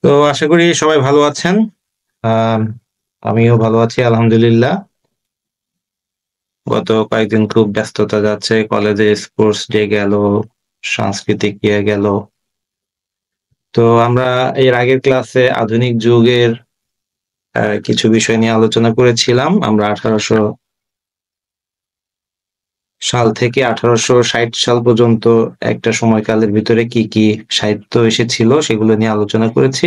তো আশা করি সবাই ভালো আছেন। আম আমিও ভালো আছি আলহামদুলিল্লাহ। গত কয়েকদিন খুব ব্যস্ততা যাচ্ছে। কলেজে স্পোর্টস ডে গেল, সাংস্কৃতিক ইয়ে গেল। তো আমরা এর আগের ক্লাসে আধুনিক যুগের কিছু বিষয় নিয়ে আলোচনা করেছিলাম। আমরা ১৮০০ সাল থেকে ১৮৬০ সাল পর্যন্ত একটা সময়কালের ভিতরে কি, কি সাহিত্য এসেছিল সেগুলো নিয়ে আলোচনা করেছি।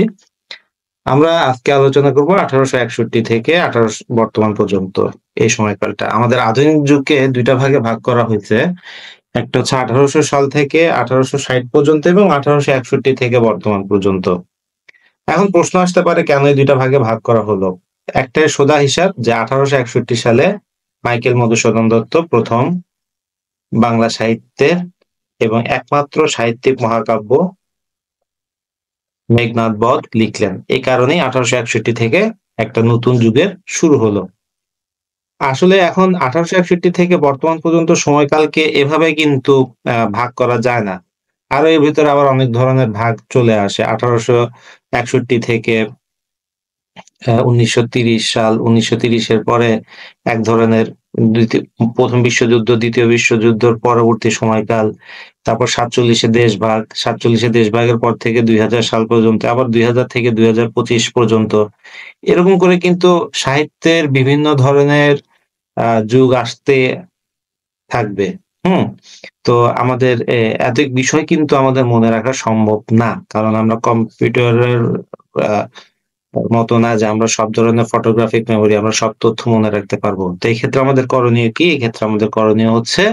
আমরা আজকে আলোচনা করব ১৮৬১ থেকে বর্তমান পর্যন্ত এই সময়কালটা। আমাদের আধুনিক যুগকে ২ টা ভাগে ভাগ করা হয়েছে। একটা হচ্ছে ১৮০০ সাল থেকে ১৮৬০ পর্যন্ত এবং ১৮৬১ থেকে বর্তমান পর্যন্ত। এখন প্রশ্ন আসতে পারে কেন এই ২ টা ভাগে ভাগ করা হলো? একটাই সোজা হিসাব যে ১৮৬১ সালে মাইকেল মধুসূদন দত্ত ১ম বাংলা সাহিত্যের এবং একমাত্র সাহিত্যিক মহাকাব্য মেঘনাদ বধ লিখলেন। এই কারণেই ১৮৬১ থেকে একটা নতুন যুগের শুরু হলো। আসলে এখন ১৮৬১ থেকে বর্তমান পর্যন্ত সময়কালকে এভাবে কিন্তু ভাগ করা যায় না। আরো এর ভিতরে আবার অনেক ধরনের ভাগ চলে আসে। ১৮৬১ থেকে ১৯৩০ সাল, ১৯৩০ এর পরে এক ধরনের ১ম বিশ্বযুদ্ধ, ২য় বিশ্বযুদ্ধের পরবর্তী সময়কাল। তারপর ৪৭ এ দেশভাগ, ৪৭ এ দেশভাগের পর থেকে ২০০০ সাল পর্যন্ত, আবার ২০০০ থেকে ২০২৫ পর্যন্ত। এরকম করে কিন্তু সাহিত্যের বিভিন্ন ধরনের যুগ আসতে থাকবে। হুম? তো আমাদের এত বিষয় কিন্তু আমাদের মনে রাখা সম্ভব না। কারণ আমরা কম্পিউটারের আ মতো না যে আমরা সব ধরনের ফটোগ্রাফিক মেমোরি আমরা সব তথ্য মনে রাখতে পারবো। তো এই ক্ষেত্রে আমাদের করণীয় কি? এক্ষেত্রে আমাদের করণীয় হচ্ছে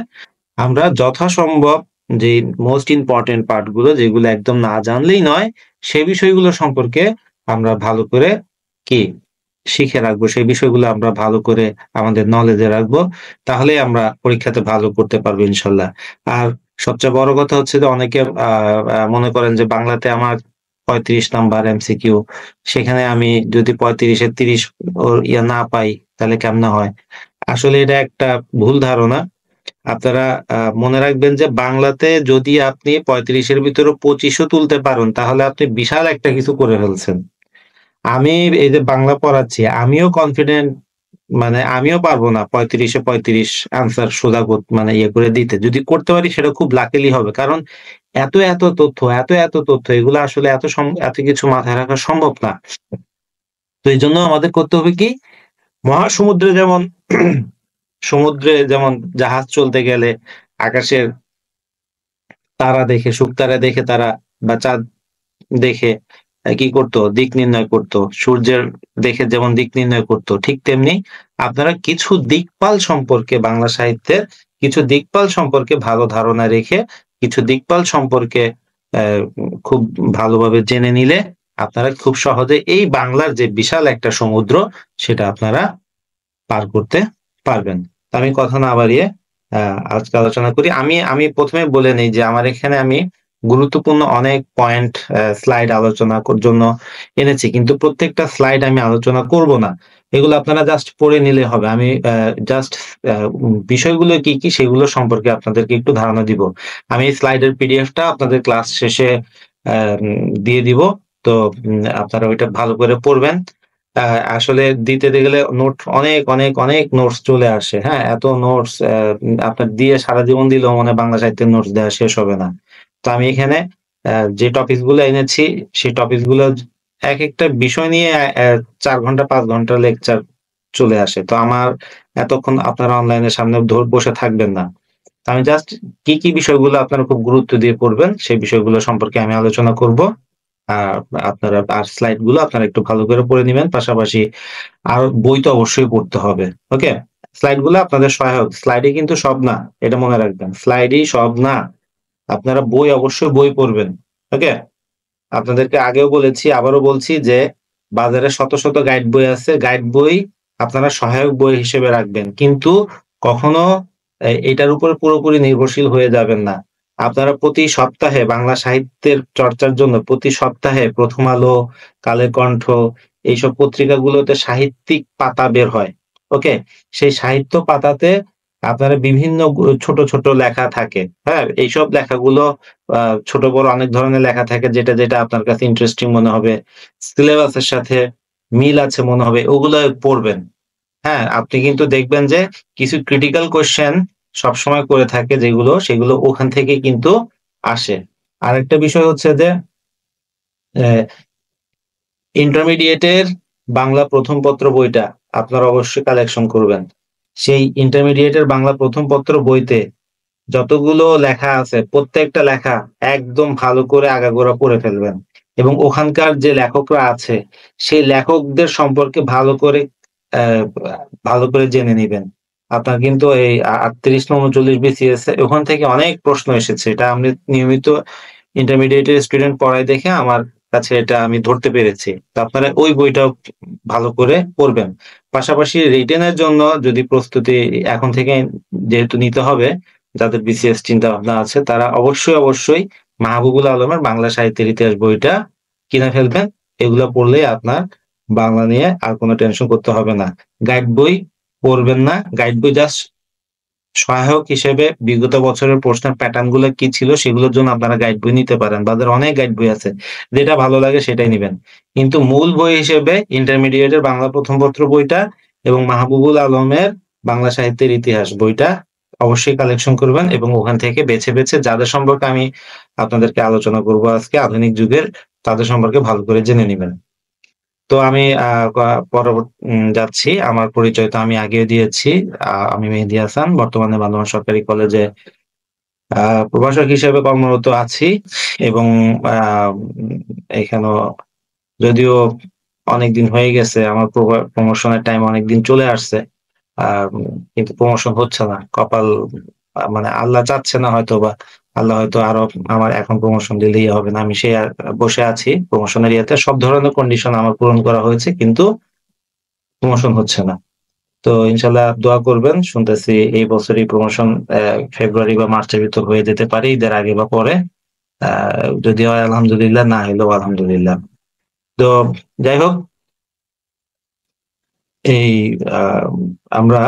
আমরা যথাসম্ভব যে মোস্ট ইম্পোর্টেন্ট পার্ট গুলো যেগুলো একদম না জানলেই নয়, সে বিষয়গুলো সম্পর্কে আমরা ভালো করে কি শিখে রাখবো। সেই বিষয়গুলো আমরা ভালো করে আমাদের নলেজে রাখবো। তাহলেই আমরা পরীক্ষাতে ভালো করতে পারবো ইনশাল্লাহ। আর সবচেয়ে বড় কথা হচ্ছে যে অনেকে আ আ মনে করেন যে বাংলাতে আমার ৩৫ নাম্বার এমসিকিউ। সেখানে আমি যদি ৩৫ এর ৩০ না পাই তাহলে কেমনে হয়? আসলে এটা একটা ভুল ধারণা। আপনারা মনে রাখবেন যে বাংলাতে যদি আপনি ৩৫ এর ভিতরে ২৫ ও তুলতে পারেন, তাহলে আপনি বিশাল একটা কিছু করে ফেলছেন। আমি এই যে বাংলা পড়াচ্ছি, আমিও কনফিডেন্ট মানে আমিও পারব না ৩৫ এ ৩৫ আনসার সোজা মানে ইয়ে করে দিতে। যদি করতে পারি সেটা খুব লাকিলি হবে। কারণ এত তথ্য, এত তথ্য এগুলো আসলে এত কিছু মাথায় রাখা সম্ভব না। তো এইজন্য আমাদের করতে হবে কি? মহাসমুদ্রে যেমন সমুদ্রে যেমন জাহাজ চলতে গেলে আকাশের তারা দেখে, শুকতারা দেখে তারা বা চাঁদ দেখে কি করত? দিক নির্ণয় করত। সূর্যের দেখে যেমন দিক নির্ণয় করত, ঠিক তেমনি আপনারা কিছু দিকপাল সম্পর্কে বাংলা সাহিত্যের কিছু দিকপাল সম্পর্কে ভালো ধারণা রেখে, কিছু দিকপাল সম্পর্কে অ্যা খুব ভালোভাবে জেনে নিলে আপনারা খুব সহজে এই বাংলার যে বিশাল একটা সমুদ্র, সেটা আপনারা পার করতে পারবেন। তো আমি কথা না বাড়িয়ে আ আজকে আলোচনা করি। আমি আমি ১ম এ বলে নেই যে আমার এখানে আমি গুরুত্বপূর্ণ অনেক পয়েন্ট স্লাইড আলোচনা জন্য এনেছি। কিন্তু প্রত্যেকটা স্লাইড আমি আলোচনা করব না। এগুলো আপনারা জাস্ট পড়ে নিলে হবে। আমি জাস্ট বিষয়গুলো কি, কি সেগুলো সম্পর্কে আপনাদেরকে একটু ধারণা দিব। আমি এই স্লাইডের পিডিএফটা আপনাদের ক্লাস শেষে দিয়ে দিব। তো আপনারা ওইটা ভালো করে পড়বেন। আ আসলে দিতে গেলে অনেক নোটস চলে আসে। হ্যাঁ? এত নোটস আপনার দিয়ে সারা জীবন দিলেও মনে হয় বাংলা সাহিত্যের নোটস দেওয়া শেষ হবে না। তো আমি এখানে যে টপিকস গুলো এনেছি সেই টপিকস গুলো একেকটা বিষয় নিয়ে ৪ ঘন্টা ৫ ঘন্টা লেকচার চলে আসে। তো আমার এতক্ষণ আপনারা অনলাইনের সামনে বসে থাকবেন না। তো আমি জাস্ট কি, কি বিষয়গুলো আপনারা খুব গুরুত্ব দিয়ে পড়বেন সেই বিষয়গুলো সম্পর্কে আমি আলোচনা করব। আর আপনারা স্লাইড গুলো আপনারা একটু ভালো করে পড়ে নিবেন। পাশাপাশি আর বই তো অবশ্যই পড়তে হবে। ওকে? স্লাইড গুলো আপনাদের সহায়ক। স্লাইডই কিন্তু সব না। এটা মনে রাখবেন। স্লাইডই সব না। আপনারা অবশ্যই বই পড়বেন। ওকে? আপনাদেরকে আগেও বলেছি, আবারও বলছি যে বাজারে শত গাইড বই আছে। গাইড বই আপনারা সহায়ক বই হিসেবে রাখবেন। কিন্তু কখনো এটার উপর পুরোপুরি নির্ভরশীল হয়ে যাবেন না। আপনারা প্রতি সপ্তাহে বাংলা সাহিত্যের চর্চার জন্য প্রতি সপ্তাহে 'প্রথম আলো', 'কালের কণ্ঠ' এইসব পত্রিকাগুলোতে সাহিত্যিক পাতা বের হয়। ওকে? সেই সাহিত্য পাতাতে আপনারা বিভিন্ন ছোট ছোট লেখা থাকে, হ্যাঁ? এইসব লেখাগুলো ছোট বড় অনেক ধরনের লেখা থাকে, যেটা যেটা আপনার কাছে ইন্টারেস্টিং মনে হবে, সিলেবাসের সাথে মিল আছে মনে হবে, ওগুলো পড়বেন। হ্যাঁ? আপনি কিন্তু দেখবেন যে কিছু ক্রিটিক্যাল কোয়েশ্চেন সবসময় করে থাকে যেগুলো, সেগুলো ওখান থেকেই কিন্তু আসে। আরেকটা বিষয় হচ্ছে যে অ্যা ইন্টারমিডিয়েটের বাংলা প্রথম পত্র বইটা আপনারা অবশ্যই কালেকশন করবেন। সেই ইন্টারমিডিয়েটের বাংলা প্রথম পত্র বইতে যতগুলো লেখা আছে প্রত্যেকটা লেখা একদম ভালো করে আগাগোড়া পড়ে ফেলবেন। এবং ওখানকার যে লেখকরা আছে সেই লেখকদের সম্পর্কে অ্যা ভালো করে জেনে নিবেন। আপনার কিন্তু এই ৩৮ ৩৯ বিসিএস ওখান থেকে অনেক প্রশ্ন এসেছে। এটা আমি নিয়মিত ইন্টারমিডিয়েটের স্টুডেন্ট পড়াই দেখে আমার কাছে এটা আমি ধরতে পেরেছি। তো আপনারা ওই বইটাও ভালো করে পড়বেন। পাশাপাশি রিটেন এর জন্য যদি প্রস্তুতি এখন থেকে যেহেতু নিতে হবে, যাদের বিসিএস চিন্তাভাবনা আছে তারা অবশ্যই, অবশ্যই মাহবুবুল আলমের বাংলা সাহিত্যের ইতিহাস বইটা কিনে ফেলবেন। এগুলা পড়লেই আপনার বাংলা নিয়ে আর কোন টেনশন করতে হবে না। গাইড বই পড়বেন না। গাইড বই জাস্ট সহায়ক হিসেবে বিগত বছরের প্রশ্নের প্যাটার্ন গুলো কি ছিল সেগুলোর জন্য আপনারা গাইড বই নিতে পারেন। বাজারে অনেক গাইড বই আছে। যেটা ভালো লাগে সেটাই নিবেন। কিন্তু মূল বই হিসেবে ইন্টারমিডিয়েটের বাংলা প্রথম পত্র বইটা এবং মাহবুবুল আলমের বাংলা সাহিত্যের ইতিহাস বইটা অবশ্যই কালেকশন করবেন এবং ওখান থেকে বেছে, বেছে যাদের সম্পর্কে আমি আপনাদেরকে আলোচনা করব আজকে আধুনিক যুগের, তাদের সম্পর্কে ভালো করে জেনে নিবেন। তো আমি আ ক যাচ্ছি। আমার পরিচয় তো আমি আগেও দিয়েছি। আমি মেহেদী হাসান। বর্তমানে বান্দরবান সরকারি কলেজে আ প্রভাষক হিসেবে কর্মরত আছি এবং আ এখানেও যদিও অনেকদিন হয়ে গেছে আমার প্রমোশনের টাইম অনেকদিন চলে আসছে। কিন্তু প্রমোশন হচ্ছে না। কপাল মানে আল্লাহ চাচ্ছে না হয়তোবা। আল্লাহ হয়তো আরো আমার এখন প্রমোশন দিলেই হবে না। আমি বসে আছি প্রমোশনের ইয়েতে। সব ধরনের কন্ডিশন আমার পূরণ করা হয়েছে কিন্তু প্রমোশন হচ্ছে না। তো ইনশাআল্লাহ দোয়া করবেন। শুনতেছি এই বছরই প্রমোশন ফেব্রুয়ারি বা মার্চের ভিতর হয়ে যেতে পারে, ঈদের আগে বা পরে। আ যদি হয় আলহামদুলিল্লাহ, না হইলেও আলহামদুলিল্লাহ। তো যাই হোক, এই আ আমরা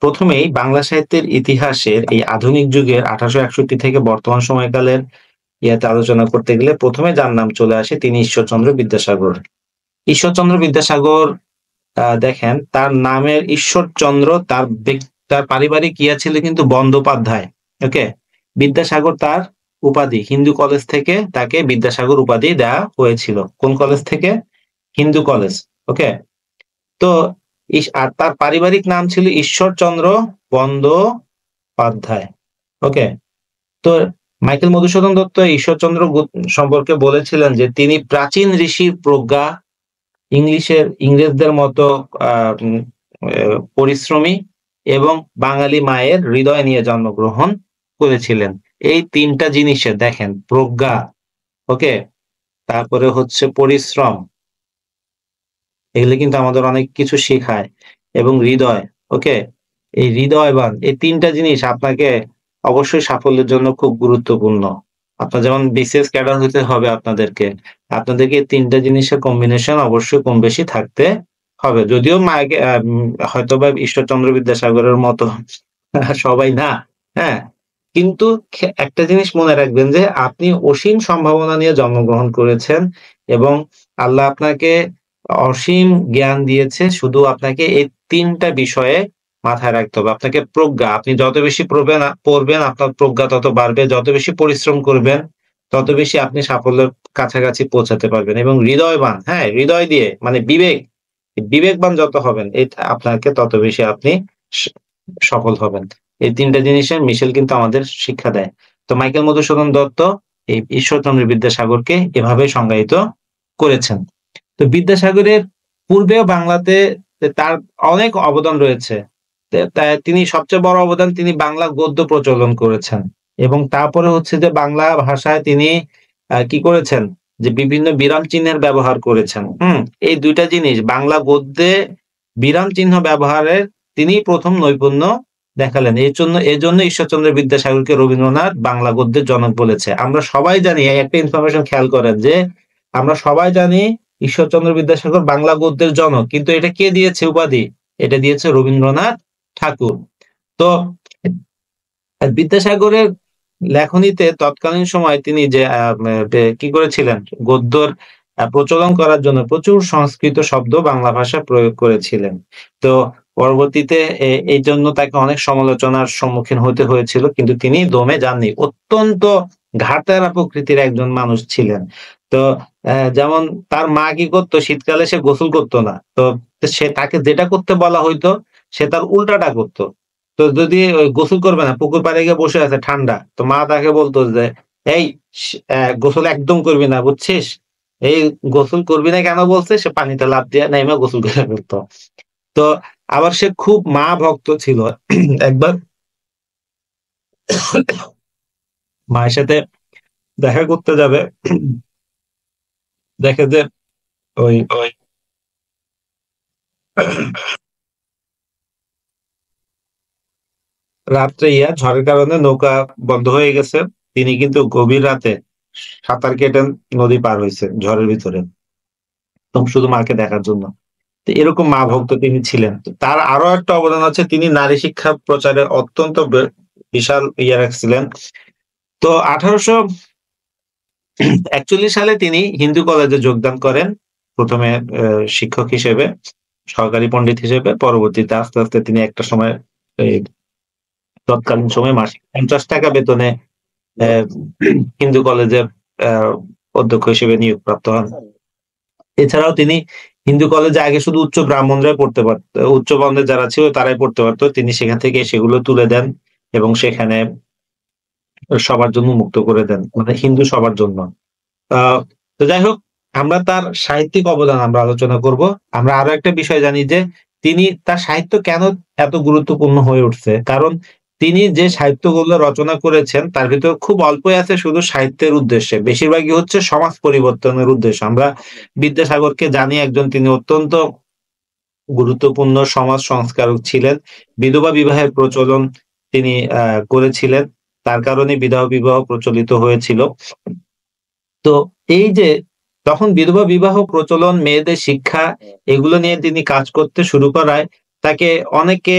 ১ম এই বাংলা সাহিত্যের ইতিহাসের এই আধুনিক যুগের ১৮৬১ থেকে বর্তমান সময়কালের ইয়াতে আলোচনা করতে গেলে ১ম এ যার নাম চলে আসে তিনি ঈশ্বরচন্দ্র বিদ্যাসাগর। ঈশ্বরচন্দ্র বিদ্যাসাগর দেখেন তার নামের ঈশ্বরচন্দ্র তার পারিবারিক ইয়া ছিল কিন্তু বন্দ্যোপাধ্যায়। ওকে? বিদ্যাসাগর তার উপাধি। হিন্দু কলেজ থেকে তাকে বিদ্যাসাগর উপাধি দেওয়া হয়েছিল। কোন কলেজ থেকে? হিন্দু কলেজ। ওকে? তো আর তার পারিবারিক নাম ছিল ঈশ্বরচন্দ্র বন্দ্যোপাধ্যায়। ওকে? তো মাইকেল মধুসূদন দত্ত ঈশ্বরচন্দ্র সম্পর্কে বলেছিলেন যে তিনি প্রাচীন ঋষির প্রজ্ঞা, ইংরেজদের মতো আ উম পরিশ্রমী এবং বাঙালি মায়ের হৃদয় নিয়ে জন্মগ্রহণ করেছিলেন। এই ৩ টা জিনিসে দেখেন প্রজ্ঞা, ওকে? তারপরে হচ্ছে পরিশ্রম। এগুলো কিন্তু আমাদের অনেক কিছু শেখায় এবং হৃদয়, ওকে? এই হৃদয়বান এই ৩ টা জিনিস আপনাকে অবশ্যই সাফল্যের জন্য খুব গুরুত্বপূর্ণ। আপনার যেমন বিসিএস ক্যাডার হইতে হবে আপনাদেরকে। আপনাদেরকে এই ৩ টা জিনিসের কম্বিনেশন অবশ্যই কম বেশি থাকতে হবে। যদিও মাকে হয়তোবা ঈশ্বরচন্দ্র বিদ্যাসাগরের মতো সবাই না, হ্যাঁ? কিন্তু একটা জিনিস মনে রাখবেন যে আপনি অসীম সম্ভাবনা নিয়ে জন্মগ্রহণ করেছেন এবং আল্লাহ আপনাকে অসীম জ্ঞান দিয়েছে। শুধু আপনাকে এই ৩ টা বিষয়ে মাথায় রাখতে হবে। আপনাকে প্রজ্ঞা, আপনি যত বেশি পড়বেন আপনার প্রজ্ঞা তত বাড়বে। যত বেশি পরিশ্রম করবেন, তত বেশি আপনি সাফল্যের কাছাকাছি পৌঁছাতে পারবেন এবং হৃদয়বান, হ্যাঁ? হৃদয় দিয়ে মানে বিবেকবান যত হবেন আপনাকে তত বেশি আপনি স সফল হবেন। এই ৩ টা জিনিসের মিশেল কিন্তু আমাদের শিক্ষা দেয়। তো মাইকেল মধুসূদন দত্ত এই ঈশ্বরচন্দ্র বিদ্যাসাগরকে এভাবে সংজ্ঞায়িত করেছেন। তো বিদ্যাসাগরের পূর্বেও বাংলাতে তার অনেক অবদান রয়েছে। তিনি সবচেয়ে বড় অবদান তিনি বাংলা গদ্য প্রচলন করেছেন এবং তারপরে হচ্ছে যে বাংলা ভাষায় তিনি কি করেছেন? যে বিভিন্ন বিরাম চিহ্নের ব্যবহার করেছেন। হুম? এই ২ টা জিনিস বাংলা গদ্যে বিরাম চিহ্ন ব্যবহারের তিনিই ১ম নৈপুণ্য দেখালেন। এজন্য ঈশ্বরচন্দ্র বিদ্যাসাগরকে রবীন্দ্রনাথ বাংলা গদ্যের জনক বলেছে। আমরা সবাই জানি একটা ইনফরমেশন খেয়াল করেন যে আমরা সবাই জানি ঈশ্বরচন্দ্র বিদ্যাসাগর বাংলা গদ্যের জনক। কিন্তু এটা কে দিয়েছে উপাধি? এটা দিয়েছে রবীন্দ্রনাথ ঠাকুর। তো আর বিদ্যাসাগরের লেখনীতে তৎকালীন সময়ে তিনি যে কি করেছিলেন, গদ্যর প্রচলন করার জন্য প্রচুর সংস্কৃত শব্দ বাংলা ভাষায় প্রয়োগ করেছিলেন। তো পরবর্তীতে এই জন্য তাকে অনেক সমালোচনার সম্মুখীন হতে হয়েছিল, কিন্তু তিনি দমে যাননি। অত্যন্ত ঘাড়ত্যাড়া প্রকৃতির একজন মানুষ ছিলেন। তো যেমন তার মা কি করতো, শীতকালে সে গোসল করতো না। তো সে তাকে যেটা করতে বলা হইতো সে তার উল্টাটা করতো। তো যদি ওই গোসল করবে না, পুকুর পাড়ে গিয়ে বসে আছে ঠান্ডা, তো মা তাকে বলতো যে, এই গোসল একদম করবি না, বুঝছিস? এই গোসল করবি না কেন বলছে, সে পানিতে লাফ দিয়ে নেমে গোসল করে ফেলতো। তো আবার সে খুব মা ভক্ত ছিল। একবার মায়ের সাথে দেখা করতে যাবে, দেখে যে ওই রাত্রে ঝড়ের কারণে নৌকা বন্ধ হয়ে গেছে। তিনি কিন্তু গভীর রাতে সাঁতার কেটে নদী পার হয়েছে ঝড়ের ভিতরে, তো শুধু মাকে দেখার জন্য। তো এরকম মা ভক্ত তিনি ছিলেন। তো তার আরো একটা অবদান আছে, তিনি নারী শিক্ষা প্রচারে অত্যন্ত বিশাল রাখছিলেন। তো 1841 সালে তিনি হিন্দু কলেজে যোগদান করেন, প্রথমে শিক্ষক হিসেবে, সহকারী পণ্ডিত হিসেবে। পরবর্তীতে আস্তে আস্তে তিনি একটা সময় এই তৎকালীন সময়ে মাসিক 50 টাকা বেতনে আহ, হিন্দু কলেজের আহ, অধ্যক্ষ হিসেবে নিয়োগপ্রাপ্ত হন। এছাড়াও তিনি হিন্দু কলেজে আগে শুধু উচ্চ ব্রাহ্মণরাই পড়তে পারত, উচ্চ বর্ণের যারা ছিল তারাই পড়তে পারতো। তিনি সেখান থেকে সেগুলো তুলে দেন এবং সেখানে সবার জন্য মুক্ত করে দেন, মানে হিন্দু সবার জন্য। আহ তো যাই হোক, আমরা তার সাহিত্যিক অবদান আমরা আলোচনা করব। আমরা আরো একটা বিষয় জানি যে তিনি তার সাহিত্য কেন এত গুরুত্বপূর্ণ হয়ে উঠছে, কারণ তিনি যে সাহিত্যগুলো রচনা করেছেন তার ভিতর খুব অল্পই আছে শুধু সাহিত্যের উদ্দেশ্যে, বেশিরভাগই হচ্ছে সমাজ পরিবর্তনের উদ্দেশ্যে। আমরা বিদ্যাসাগরকে জানি একজন, তিনি অত্যন্ত গুরুত্বপূর্ণ সমাজ সংস্কারক ছিলেন। বিধবা বিবাহের প্রচলন তিনি করেছিলেন, তার কারণে বিধবা বিবাহ প্রচলিত হয়েছিল। তো এই যে তখন বিধবা বিবাহ প্রচলন, মেয়েদের শিক্ষা, এগুলো নিয়ে তিনি কাজ করতে শুরু করায় তাকে অনেকে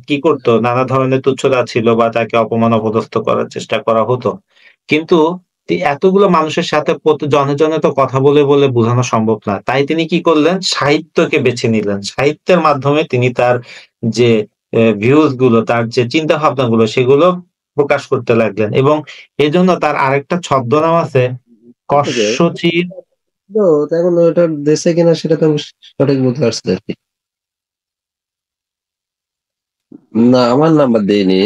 কি করতো, নানা ধরনের তুচ্ছ-তাচ্ছিল্য বা তাকে অপমান অপদস্থ করার চেষ্টা করা হতো। কিন্তু এতগুলো মানুষের সাথে জনে জনে তো কথা বলে বলে বোঝানো সম্ভব না, তাই তিনি কি করলেন, সাহিত্যকে বেছে নিলেন। সাহিত্যের মাধ্যমে তিনি তার যে ভিউজ গুলো, তার যে চিন্তা ভাবনা গুলো, সেগুলো প্রকাশ করতে লাগলেন। এবং এজন্য তার আরেকটা ছদ্মনাম আছে, থেকে কস্যচিৎ। তো এখন ওটা দেশে কিনা সেটা তো আমি সঠিক বলতে পারছি না আরকি। না, আমার নাম্বার দেয়নি।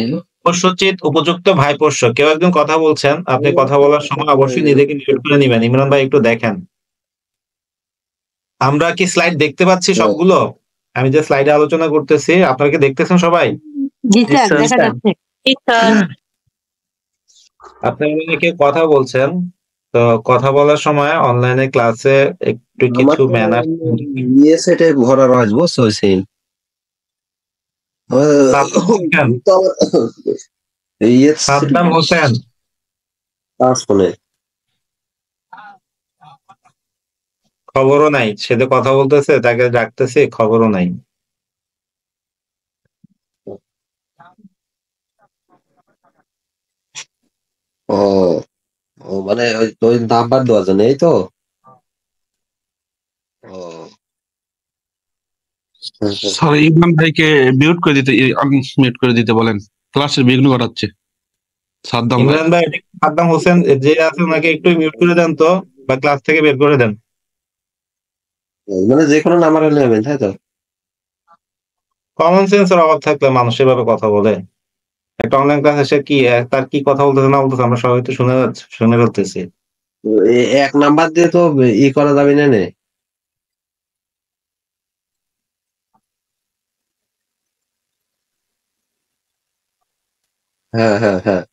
কস্যচিৎ উপযুক্ত ভাইপোষ্য। কেউ একজন কথা বলছেন, আপনি কথা বলার সময় অবশ্যই নিজেকে মিউট করে নিবেন। ইমরান ভাই একটু দেখেন, আমরা কি স্লাইড দেখতে পাচ্ছি হ্যাঁ, সবগুলো? আমি যে স্লাইডে আলোচনা করতেছি, আপনারা কি দেখতেছেন সবাই? জি স্যার, দেখা যাচ্ছে। জি স্যার। আপনারা মনে হয় কেউ কথা বলছেন, তো কথা বলার সময় অনলাইনে ক্লাসে একটু আমার কিছু তো ম্যানার। ইয়ে সেটে ভরা রয়েছে, বুঝছো সিন। সাদ্দাম হোসেন, তো ইয়ে সাদ্দাম হোসেন তার ফোনে। খবরও নাই, সে তো কথা বলতেছে, তাকে ডাকতেছি, খবরও নাই। ও, ও মানে ওই নাম্বার দেওয়ার জন্য, এই তো? ও, হ্যাঁ, হ্যাঁ। স্যার ইমরান ভাইকে মিউট করে দিতে বলেন, ক্লাসের বিঘ্ন ঘটাচ্ছে সাদ্দাম ভাই। ইমরান ভাই, সাদ্দাম হোসেন যে আছে ওনাকে একটু মিউট করে দেন তো, বা ক্লাস থেকে বের করে দেন। মানে যে কোনো নাম্বার হলে হবে, তাই তো? কমন সেন্সের অভাব থাকলে মানুষ এভাবে কথা বলে? একটা অনলাইন ক্লাস এসে কি তার কি কথা বলতেছে না বলতেছে আমরা সবাই তো শুনে ফেলতেছি। এক নাম্বার দিয়ে তো ই করা যাবে না নে। হ্যাঁ, হ্যাঁ, হ্যাঁ।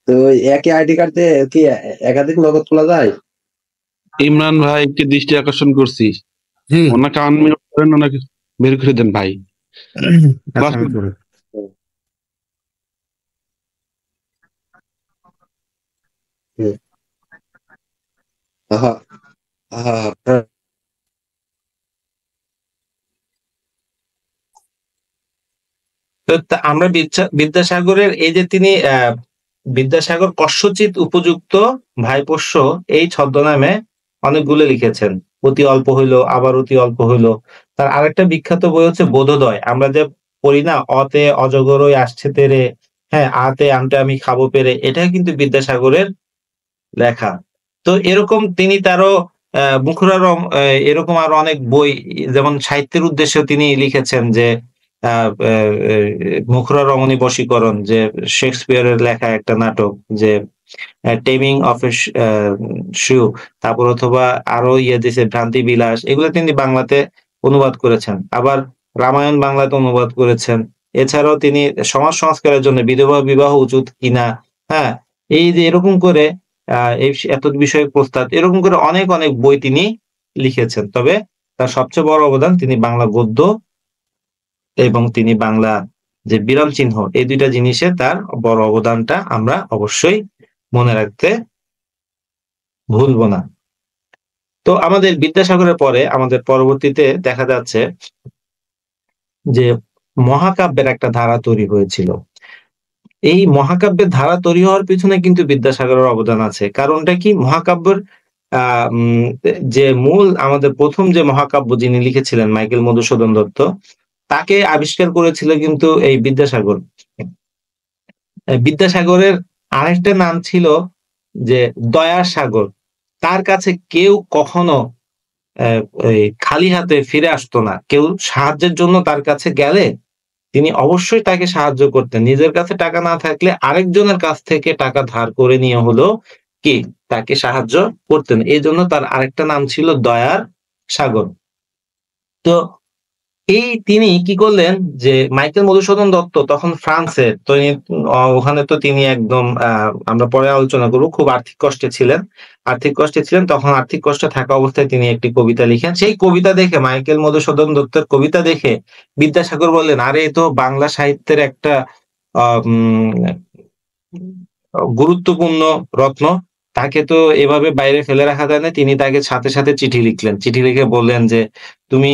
তো ওই একই আইডি কার্ড দিয়ে কি একাধিক নগদ তোলা যায়? ইমরান ভাইকে দৃষ্টি আকর্ষণ করছি, জি, ওনাকে আনমিউট করেন, ওনাকে বের করে দেন ভাই। আচ্ছা ক্লাস আমি করে। হুম। হ্যাঁ, হ্যাঁ, হ্যাঁ। আমরা বিদ্যাসাগরের এই যে তিনি বিদ্যাসাগর কস্যচিৎ উপযুক্ত ভাইপোষ্য এই ছদ্মনামে অনেকগুলো লিখেছেন। অতি অল্প হইল, আবার অতি অল্প হইল। তার আরেকটা বিখ্যাত বই হচ্ছে বোধোদয়। আমরা যে পড়ি না, অতে অজগরই আসছে তেরে, হ্যাঁ আতে আমটা আমি খাবো পেরে, এটা কিন্তু বিদ্যাসাগরের লেখা। তো এরকম তিনি তারও মুখরা এরকম আরো অনেক বই, যেমন সাহিত্যের উদ্দেশ্যে তিনি লিখেছেন যে মুখরা রমণী বশীকরণ, যে শেক্সপিয়ারের লেখা একটা নাটক, যে টেমিং অফ এ শিউ, তারপর অথবা আরো দিছে ভ্রান্তি বিলাস, এগুলো তিনি বাংলাতে অনুবাদ করেছেন। আবার রামায়ণ বাংলাতে অনুবাদ করেছেন। এছাড়াও তিনি সমাজ সংস্কারের জন্য বিধবা বিবাহ উচিত কিনা, হ্যাঁ এই যে এরকম করে এই এত বিষয়ক প্রস্তাব, এরকম করে অনেক অনেক বই তিনি লিখেছেন। তবে তার সবচেয়ে বড় অবদান, তিনি বাংলা গদ্য এবং তিনি বাংলা যে বিরাম চিহ্ন, এই দুইটা জিনিসে তার বড় অবদানটা আমরা অবশ্যই মনে রাখতে ভুলবো না। তো আমাদের বিদ্যাসাগরের পরে আমাদের পরবর্তীতে দেখা যাচ্ছে যে মহাকাব্যের একটা ধারা তৈরি হয়েছিল। এই মহাকাব্যের ধারা তৈরি হওয়ার পিছনে কিন্তু বিদ্যাসাগরের অবদান আছে। কারণটা কি? মহাকাব্যের যে মূল আমাদের প্রথম যে মহাকাব্য যিনি লিখেছিলেন মাইকেল মধুসূদন দত্ত, তাকে আবিষ্কার করেছিল কিন্তু এই বিদ্যাসাগর। বিদ্যাসাগরের আরেকটা নাম ছিল যে দয়াসাগর। তার কাছে কেউ কখনো খালি হাতে ফিরে আসতো না। কেউ সাহায্যের জন্য তার কাছে গেলে তিনি অবশ্যই তাকে সাহায্য করতেন। নিজের কাছে টাকা না থাকলে আরেকজনের কাছ থেকে টাকা ধার করে নিয়ে হলো কি তাকে সাহায্য করতেন। এই জন্য তার আরেকটা নাম ছিল দয়ার সাগর। তো তিনি কি করলেন যে মাইকেল মধুসূদন দত্ত তখন ফ্রান্সের, তো ওখানে তো তিনি একদম আমরা পরে আলোচনা করবো, খুব আর্থিক কষ্টে ছিলেন। তখন আর্থিক কষ্টে থাকা অবস্থায় তিনি একটি কবিতা লিখেন। সেই কবিতা দেখে, মাইকেল মধুসূদন দত্তের কবিতা দেখে বিদ্যাসাগর বললেন, আরে এ তো বাংলা সাহিত্যের একটা গুরুত্বপূর্ণ রত্ন, তাকে তো এভাবে বাইরে ফেলে রাখা যায় না। তিনি তাকে সাথে সাথে চিঠি লিখলেন। চিঠি লিখে বললেন যে তুমি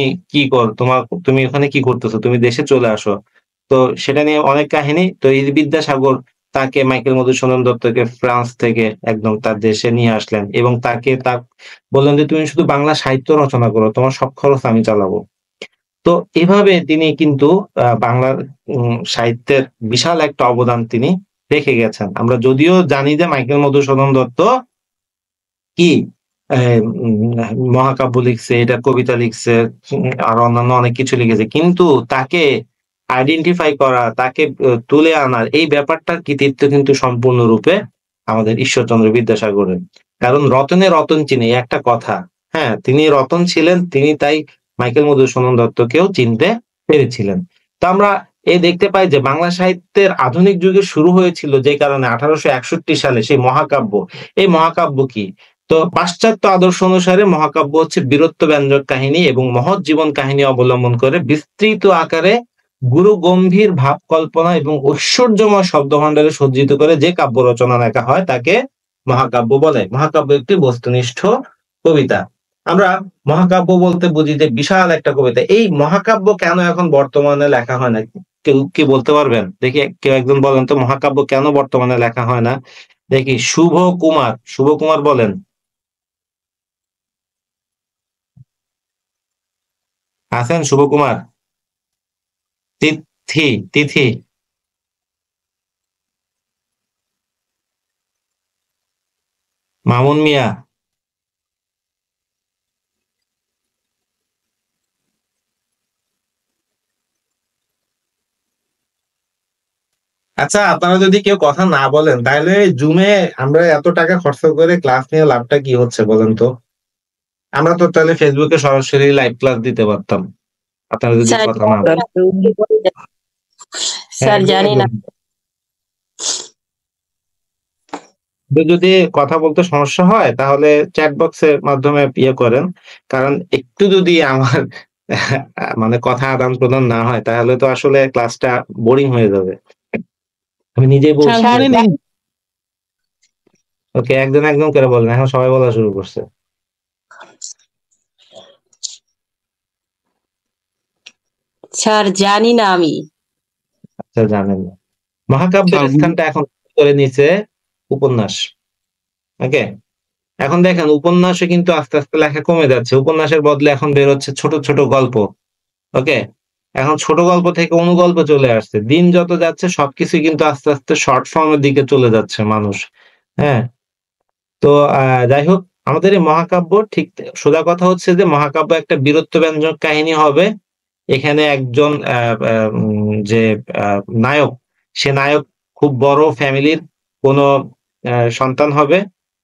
তুমি ওখানে কি করতেছো, তুমি দেশে চলে আসো। তো সেটা নিয়ে অনেক কাহিনী। তো এই বিদ্যাসাগর তাকে, মাইকেল মধুসূদন দত্তকে ফ্রান্স থেকে একদম তার দেশে নিয়ে আসলেন এবং তাকে বললেন যে তুমি শুধু বাংলা সাহিত্য রচনা করো, তোমার সব খরচ আমি চালাবো। তো এভাবে তিনি কিন্তু বাংলার সাহিত্যের বিশাল একটা অবদান তিনি রেখে গেছেন। আমরা যদিও জানি যে মাইকেল মধুসূদন দত্ত কি মহাকাব্য লিখছে, এটা কবিতা লিখছে, আর অন্যান্য অনেক কিছু লিখেছে, কিন্তু তাকে আইডেন্টিফাই করা, তাকে তুলে আনার এই ব্যাপারটার কৃতিত্ব কিন্তু সম্পূর্ণরূপে আমাদের ঈশ্বরচন্দ্র বিদ্যাসাগরের। কারণ রতনে রতন চিনে, একটা কথা, হ্যাঁ তিনি রতন ছিলেন, তিনি তাই মাইকেল মধুসূদন দত্তকেও চিনতে পেরেছিলেন। তো আমরা দেখতে পাই যে বাংলা সাহিত্যের আধুনিক যুগে শুরু হয়েছিল যে কারণে 1861 সালে সেই মহাকাব্য। এই মহাকাব্য কি? তো পাশ্চাত্য আদর্শ অনুসারে মহাকাব্য হচ্ছে বীরত্ব ব্যঞ্জক কাহিনী এবং মহৎ জীবন কাহিনী অবলম্বন করে বিস্তৃত আকারে গুরু গম্ভীর ভাব কল্পনা এবং ঐশ্বর্যময় শব্দ ভাণ্ডারে সজ্জিত করে যে কাব্য রচনা লেখা হয় তাকে মহাকাব্য বলে। মহাকাব্য একটি বস্তুনিষ্ঠ কবিতা। আমরা মহাকাব্য বলতে বুঝি যে বিশাল একটা কবিতা। এই মহাকাব্য কেন এখন বর্তমানে লেখা হয় না, কেউ কি বলতে পারবেন? দেখি কেউ একজন বলেন তো, মহাকাব্য কেন বর্তমানে লেখা হয় না? দেখি শুভ কুমার বলেন। আছেন শুভ কুমার? তিথি মামুন মিয়া? আচ্ছা, আপনারা যদি কেউ কথা না বলেন তাহলে জুমে আমরা এত টাকা খরচ করে ক্লাস নিয়ে লাভটা কি হচ্ছে বলেন তো? আমরা তো তাহলে ফেসবুকে সরাসরি লাইভ ক্লাস দিতে পারতাম, আপনারা যদি কথা না বলেন। স্যার জানি না। যদি কথা বলতে সমস্যা হয় তাহলে চ্যাট বক্সের মাধ্যমে ইয়ে করেন। কারণ একটু যদি আমার মানে কথা আদান প্রদান না হয় তাহলে তো আসলে ক্লাসটা বোরিং হয়ে যাবে। আমি নিজেই বলছি। ওকে, একজন করে বলেন, এখন সবাই বলা শুরু করছে। স্যার জানি না আমি। স্যার জানেন না। মহাকাব্যের স্যার, স্থানটা এখন করে নিছে উপন্যাস। ওকে, এখন দেখেন উপন্যাসে কিন্তু আস্তে আস্তে লেখা কমে যাচ্ছে, উপন্যাসের বদলে এখন বের হচ্ছে ছোট ছোট গল্প। ওকে, এখন ছোট গল্প থেকে অনুগল্প চলে আসছে, দিন যত যাচ্ছে সবকিছুই কিন্তু আস্তে আস্তে শর্ট ফর্মের দিকে চলে যাচ্ছে মানুষ। হ্যাঁ, তো যাই হোক, আমাদের এই মহাকাব্য ঠিক সোজা কথা হচ্ছে যে মহাকাব্য একটা বীরত্ব ব্যঞ্জক কাহিনী হবে। এখানে একজন যে নায়ক, সে নায়ক খুব বড় ফ্যামিলির কোনো সন্তান হবে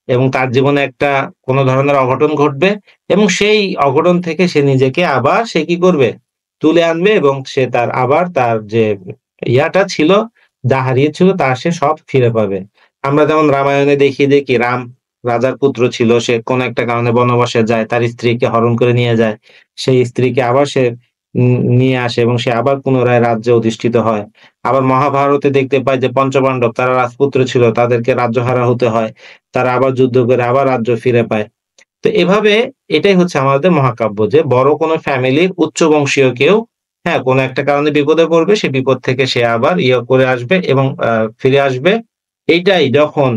এবং তার জীবনে একটা কোনো ধরনের অঘটন ঘটবে এবং সেই অঘটন থেকে সে নিজেকে আবার সে কি করবে, তুলে আনবে এবং সে তার আবার তার যে ইয়াটা ছিল, যা হারিয়েছিল তার সে সব ফিরে পাবে। আমরা যেমন রামায়ণে দেখি যে কি রাম রাজার পুত্র ছিল, সে কোন একটা কারণে বনবাসে যায়, তার স্ত্রীকে হরণ করে নিয়ে যায়, সেই স্ত্রীকে আবার সে নিয়ে আসে এবং সে আবার পুনরায় রাজ্যে অধিষ্ঠিত হয়। আবার মহাভারতে দেখতে পাই যে পঞ্চপাণ্ডব তারা রাজপুত্র ছিল, তাদেরকে রাজ্যহারা হতে হয়, তারা আবার যুদ্ধ করে আবার রাজ্য ফিরে পায়। তো এভাবে এটাই হচ্ছে আমাদের মহাকাব্য, যে বড় কোনো ফ্যামিলির উচ্চ বংশীয় কেউ হ্যাঁ কোনো একটা কারণে বিপদে পড়বে, সে বিপদ থেকে সে আবার ইয়ে করে আসবে এবং ফিরে আসবে। এইটাই যখন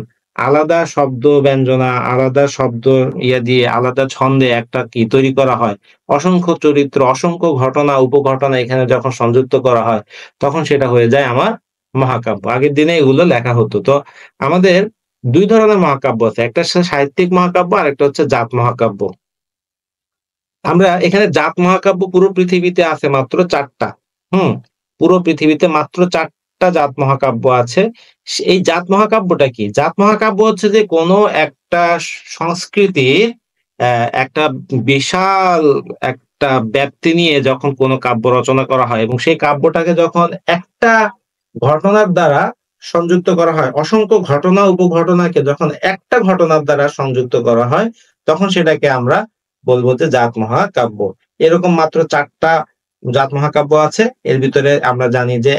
আলাদা শব্দ ব্যঞ্জনা, আলাদা শব্দ ইয়ে দিয়ে আলাদা ছন্দে একটা কি তৈরি করা হয়, অসংখ্য চরিত্র, অসংখ্য ঘটনা উপঘটনা এখানে যখন সংযুক্ত করা হয়, তখন সেটা হয়ে যায় আমার মহাকাব্য। আগের দিনে এগুলো লেখা হতো। তো আমাদের ২ ধরনের মহাকাব্য আছে। একটা হচ্ছে সাহিত্যিক মহাকাব্য, আরেকটা হচ্ছে জাত মহাকাব্য। আমরা এখানে জাত মহাকাব্য পুরো পৃথিবীতে আছে মাত্র ৪ টা। হুম? পুরো পৃথিবীতে মাত্র ৪ টা জাত মহাকাব্য আছে। এই জাত মহাকাব্যটা কি? জাত মহাকাব্য হচ্ছে যে কোনো একটা সংস্কৃতির একটা বিশাল একটা ব্যাপ্তি নিয়ে যখন কোনো কাব্য রচনা করা হয় এবং সেই কাব্যটাকে যখন একটা ঘটনার দ্বারা সংযুক্ত করা হয়, অসংখ্য ঘটনা উপঘটনাকে যখন একটা ঘটনার দ্বারা সংযুক্ত করা হয়, তখন সেটাকে আমরা বলবো যে জাত মহাকাব্য। এরকম মাত্র ৪ টা জাত মহাকাব্য আছে। এর ভিতরে আমরা জানি যে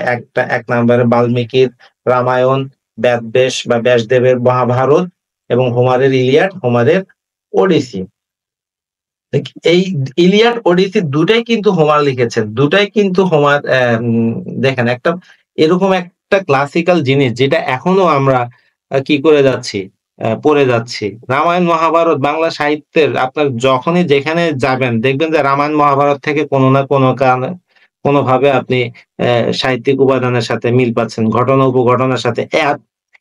এক নম্বরে বাল্মীকির রামায়ণ, বেদব্যাস বা ব্যাসদেবের মহাভারত এবং হোমারের ইলিয়াড, হোমারের ওডিসি। এই ইলিয়াড ওডিসি দুটাই কিন্তু হোমার লিখেছেন। দুটাই কিন্তু হোমার দেখেন একটা এরকম একটা ক্লাসিক্যাল জিনিস যেটা এখনো আমরা কি করে যাচ্ছি, পড়ে যাচ্ছি। রামায়ণ মহাভারত বাংলা সাহিত্যের আপনার যখনই যেখানে যাবেন দেখবেন যে রামায়ণ মহাভারত থেকে কোনো না কোনো কারণে কোনোভাবে আপনি সাহিত্যিক উপাদানের সাথে মিল পাচ্ছেন, ঘটনা উপঘটনার সাথে।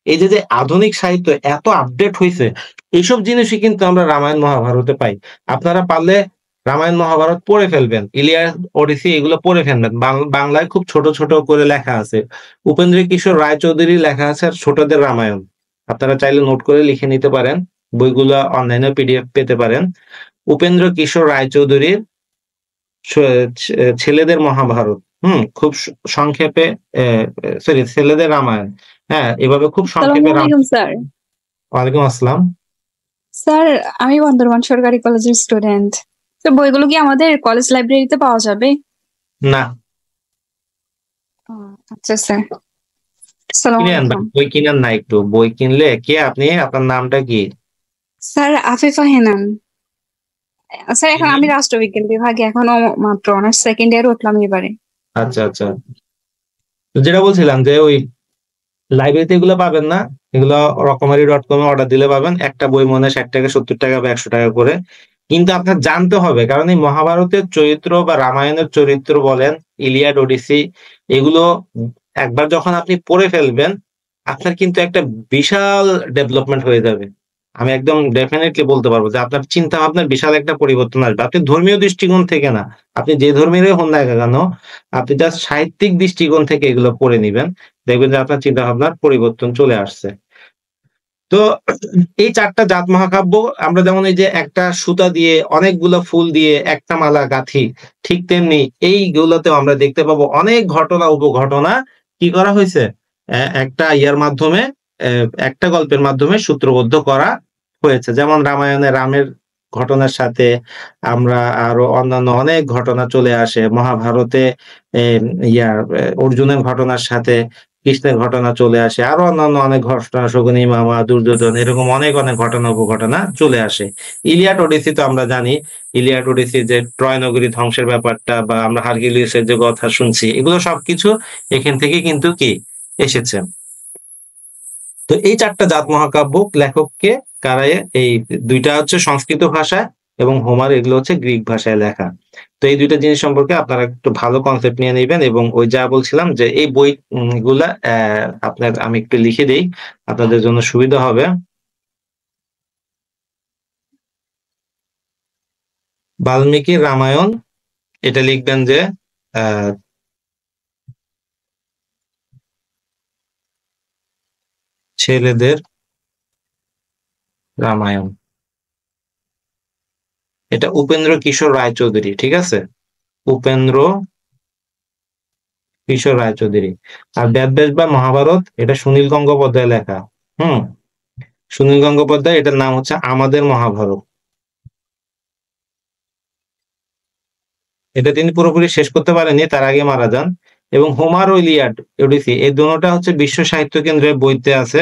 এই যে আধুনিক সাহিত্য এত আপডেট হইছে, এইসব জিনিসই কিন্তু আমরা রামায়ণ মহাভারতে পাই। আপনারা পারলে রামায়ণ মহাভারত পড়ে ফেলবেন, ইলিয়াড ওডিসি এগুলো পড়ে ফেলবেন। বাংলায় খুব ছোট ছোট করে লেখা আছে। উপেন্দ্র কিশোর রায়চৌধুরীর লেখা আছে আর ছোটদের রামায়ণ। আপনারা চাইলে নোট করে লিখে নিতে পারেন, বইগুলো অনলাইনে পিডিএফ পেতে পারেন। উপেন্দ্র কিশোর রায়চৌধুরীর ছেলেদের মহাভারত, খুব সংক্ষেপে, সরি ছেলেদের রামায়ণ, হ্যাঁ এভাবে খুব সংক্ষেপে। স্যার। ওয়ালাইকুম আসসালাম। স্যার, আমি বন্দরবান সরকারি কলেজের স্টুডেন্ট। তো বইগুলো কি আমাদের কলেজ লাইব্রেরিতে পাওয়া যাবে? না, আচ্ছা স্যার। আসসালামু কিনে আনবেন, আলাইকুম। বই কিনেন না, একটু বই কিনলে কে আপনি, আপনার নামটা কি? Sir Afifa Henan. স্যার এখন আমি রাষ্ট্রবিজ্ঞান বিভাগে এখনো মাত্র অনার্স সেকেন্ড ইয়ার উঠলাম এবারে। আচ্ছা আচ্ছা, তো যেটা বলছিলাম যে ওই লাইব্রেরিতে এগুলো পাবেন না, এগুলো রকমারি.com অর্ডার দিলে পাবেন। একটা বই মনে হয় 60 টাকা 70 টাকা বা 100 টাকা করে। কিন্তু আপনার জানতে হবে, কারণ এই মহাভারতের চরিত্র বা রামায়ণের চরিত্র বলেন, ইলিয়াড ওডিসি, এগুলো একবার যখন আপনি পড়ে ফেলবেন, আপনার কিন্তু একটা বিশাল ডেভেলপমেন্ট হয়ে যাবে। আমি একদম ডেফিনেটলি বলতে পারবো যে আপনার চিন্তা ভাবনার বিশাল একটা পরিবর্তন আসবে। আপনি ধর্মীয় দৃষ্টিকোণ থেকে না, আপনি যে ধর্মেরই হন না কেন, আপনি জাস্ট সাহিত্যিক দৃষ্টিকোণ থেকে এগুলো পড়ে নিবেন, দেখবেন যে আপনার চিন্তা ভাবনার পরিবর্তন চলে আসছে। তো এই ৪ টা জাত মহাকাব্য, আমরা যেমন এই যে একটা সুতা দিয়ে অনেকগুলো ফুল দিয়ে একটা মালা গাঁথি, ঠিক তেমনি এইগুলোতেও আমরা দেখতে পাবো অনেক ঘটনা উপঘটনা কি করা হয়েছে, একটা ইয়ার মাধ্যমে, একটা গল্পের মাধ্যমে সূত্রবদ্ধ করা হয়েছে। যেমন রামায়ণে রামের ঘটনার সাথে আমরা আরো অন্যান্য অনেক ঘটনা চলে আসে, মহাভারতে অর্জুনের ঘটনার সাথে কৃষ্ণের ঘটনা চলে আসে, আরো অন্যান্য অনেক ঘটনা, শকুনি মামা, দুর্যোধন, এরকম অনেক অনেক ঘটনা উপঘটনা চলে আসে। ইলিয়াড ওডিসি তো আমরা জানি, ইলিয়াড ওডিসি যে ট্রয় নগরী ধ্বংসের ব্যাপারটা, বা আমরা হারকিউলিসের যে কথা শুনছি, এগুলো সবকিছু এখান থেকে কিন্তু কি এসেছে। তো এই 4টা জাত মহাকাব্য লেখককে কারায়, এই 2টা হচ্ছে সংস্কৃত ভাষায় এবং হোমার এগুলো হচ্ছে গ্রিক ভাষায় লেখা। তো এই 2টা জিনিস সম্পর্কে আপনারা একটু ভালো কনসেপ্ট নিয়ে নেবেন, এবং ওই যা বলছিলাম যে এই বই গুলা আপনার আমি একটু লিখে দেই, আপনাদের জন্য সুবিধা হবে। বাল্মীকির রামায়ণ, এটা লিখবেন যে ছেলেদের রামায়ণ। এটা উপেন্দ্র কিশোর রায়চৌধুরী, ঠিক আছে, উপেন্দ্র কিশোর রায়চৌধুরী। আর বেদব্যাস বা মহাভারত, এটা সুনীল গঙ্গোপাধ্যায় লেখা। সুনীল গঙ্গোপাধ্যায়, এটার নাম হচ্ছে আমাদের মহাভারত। এটা তিনি পুরোপুরি শেষ করতে পারেননি, তার আগে মারা যান। এবং হোমার ও ইলিয়াড ওডিসি, এই দুটোটা হচ্ছে বিশ্ব সাহিত্য কেন্দ্রের বইতে আছে।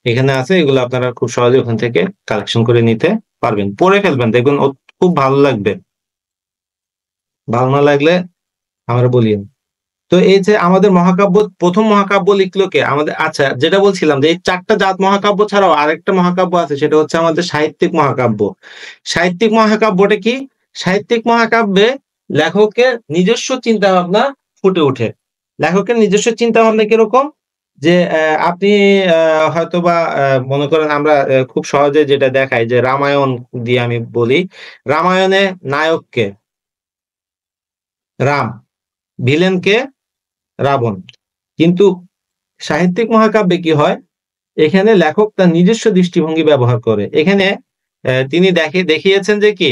এখানে আছে, এগুলো আপনারা খুব সহজে ওখান থেকে কালেকশন করে নিতে পারবেন, পড়ে ফেলবেন, দেখবেন খুব ভালো লাগবে। ভালো না লাগলে আমরা বলিয়েন। তো এই যে আমাদের মহাকাব্য, প্রথম মহাকাব্য লিখলো কে আমাদের? আচ্ছা, যেটা বলছিলাম যে এই 4টা জাত মহাকাব্য ছাড়াও আরেকটা মহাকাব্য আছে, সেটা হচ্ছে আমাদের সাহিত্যিক মহাকাব্য। সাহিত্যিক মহাকাব্যটা কি? সাহিত্যিক মহাকাব্যে লেখকের নিজস্ব চিন্তা ভাবনা ফুটে ওঠে। লেখকের নিজস্ব চিন্তা ভাবনা কিরকম? যে আপনি হয়তোবা মনে করেন, আমরা খুব সহজে যেটা দেখাই, যে রামায়ণ দিয়ে আমি বলি, রামায়ণে নায়ককে রাম, ভিলেনকে রাবণ। কিন্তু সাহিত্যিক মহাকাব্যে কি হয়? এখানে লেখক তার নিজস্ব দৃষ্টিভঙ্গি ব্যবহার করে। এখানে তিনি দেখিয়েছেন যে কি,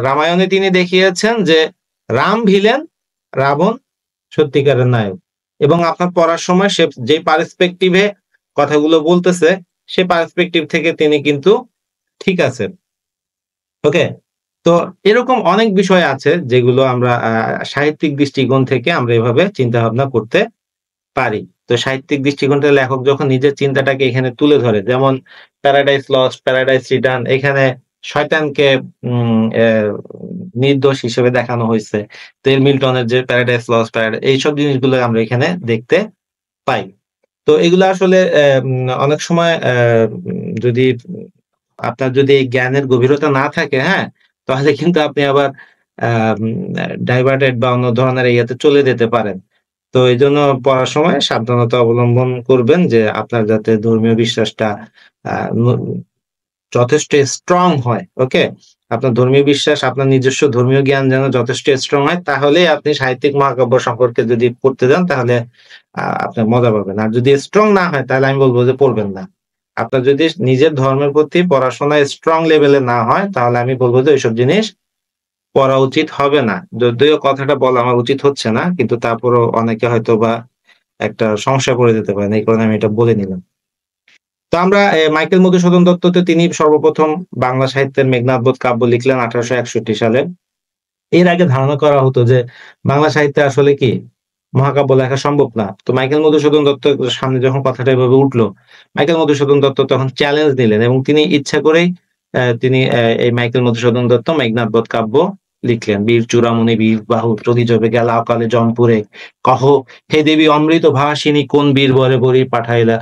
রামায়ণে তিনি দেখিয়েছেন যে রাম ভিলেন, রাবণ সত্যিকারের নায়ক। এবং আপনার পড়ার সময় সে যে পার্সপেক্টিভে কথাগুলো বলতেছে, সে পার্সপেক্টিভ থেকে তিনি কিন্তু ঠিক আছেন। ওকে, তো এরকম অনেক বিষয় আছে যেগুলো আমরা সাহিত্যিক দৃষ্টিকোণ থেকে আমরা এভাবে চিন্তা ভাবনা করতে পারি। তো সাহিত্যিক দৃষ্টিকোণ থেকে লেখক যখন নিজের চিন্তাটাকে এখানে তুলে ধরে, যেমন প্যারাডাইস লস্ট, প্যারাডাইস রিটার্ন, এখানে শয়তানকে নির্দোষ হিসেবে দেখানো হয়েছে। তো মিল্টনের যে প্যারাডাইস লস্ট, এইসব জিনিসগুলো আমরা এখানে দেখতে পাই। তো এগুলো আসলে অনেক সময় যদি আপনার যদি এই জ্ঞানের গভীরতা না থাকে, হ্যাঁ, তাহলে কিন্তু আপনি আবার ডাইভার্টেড বা অন্য ধরনের ইয়েতে চলে যেতে পারেন। তো এই জন্য পড়ার সময় সাবধানতা অবলম্বন করবেন, যে আপনার যাতে ধর্মীয় বিশ্বাসটা যথেষ্ট স্ট্রং হয়। ওকে, আপনার ধর্মীয় বিশ্বাস, আপনার নিজস্ব ধর্মীয় জ্ঞান যেন যথেষ্ট স্ট্রং হয়, তাহলে আপনি সাহিত্যিক মহাকাব্য সম্পর্কে যদি পড়তে যান, তাহলে আপনার মজা পাবেন। আর যদি স্ট্রং না হয়, তাহলে আমি বলবো যে পড়বেন না। আপনার যদি নিজের ধর্মের প্রতি পড়াশোনা স্ট্রং লেভেলে না হয়, তাহলে আমি বলবো যে এইসব জিনিস পড়া উচিত হবে না। যদিও কথাটা বলা আমার উচিত হচ্ছে না, কিন্তু তারপরও অনেকে হয়তো বা একটা সমস্যায় পড়ে যেতে পারেন, এই কারণে আমি এটা বলে নিলাম। তো আমরা মাইকেল মধুসূদন দত্ত, তিনি সর্বপ্রথম বাংলা সাহিত্যের মেঘনাদ বধ কাব্য লিখলেন 1861 সালে। এর আগে ধারণা করা হতো যে বাংলা সাহিত্যে আসলে কি মহাকাব্য লেখা সম্ভব না। তো মাইকেল মধুসূদন দত্তের সামনে যখন কথাটা এভাবে উঠলো, মাইকেল মধুসূদন দত্ত তখন চ্যালেঞ্জ নিলেন, এবং তিনি ইচ্ছা করেই তিনি এই মাইকেল মধুসূদন দত্ত মেঘনাদ বধ কাব্য লিখলেন। বীর চূড়ামণি বীর বাহু যদি জবে গেল অকালে জমপুরে, কহ হে দেবী অমৃত ভাষিনী, কোন বীর বরে বরি পাঠাইলা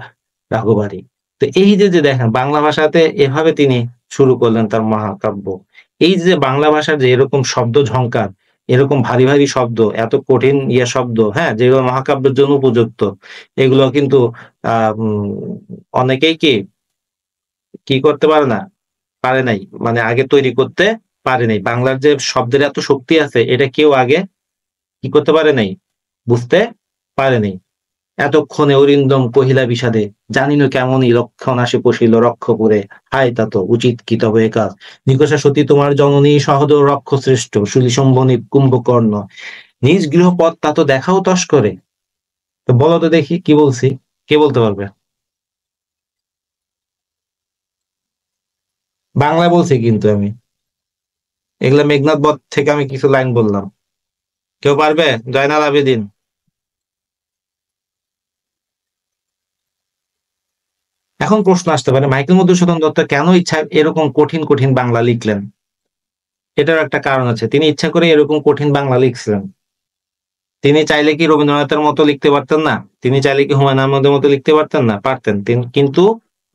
রাঘবাড়ি। তো এই যে দেখেন, বাংলা ভাষাতে এভাবে তিনি শুরু করলেন তার মহাকাব্য। এই যে বাংলা ভাষার যে এরকম শব্দ ঝংকার, এরকম ভারী ভারী শব্দ, এত কঠিন শব্দ, হ্যাঁ, যেগুলো মহাকাব্যের জন্য উপযুক্ত, এগুলো কিন্তু অনেকেই কি কি করতে পারে না, পারে নাই, মানে আগে তৈরি করতে পারে নাই। বাংলার যে শব্দের এত শক্তি আছে, এটা কেউ আগে কি করতে পারে নাই, বুঝতে পারে নাই। এতক্ষণে অরিন্দম কহিলা বিষাদে, জানিন কেমনই লক্ষণ আসে পশিল রক্ষপুরে, হায় তাতো উচিত কি তবে এ কাজ, নিকষা সতী তোমার জননী সহদর রক্ষ শ্রেষ্ঠ, সুলিসম্বনী কুম্ভকর্ণ, নিজ গৃহপথ তা তো দেখাও তস করে। তো বলো তো দেখি কি বলছি, কে বলতে পারবে? বাংলা বলছি কিন্তু আমি, এগুলা মেঘনাদ বধ থেকে আমি কিছু লাইন বললাম। কেউ পারবে? জয়নাল আবেদিন। এখন প্রশ্ন আসতে পারে মাইকেল মধুসূদন দত্ত কেন ইচ্ছা এরকম কঠিন কঠিন বাংলা লিখলেন? এটার একটা কারণ আছে, তিনি ইচ্ছা করে এরকম কঠিন বাংলা লিখছিলেন। তিনি চাইলে কি রবীন্দ্রনাথের মতো লিখতে পারতেন না? তিনি চাইলে কি হুমায়ুন আহমেদের মতো লিখতে পারতেন না? পারতেন। কিন্তু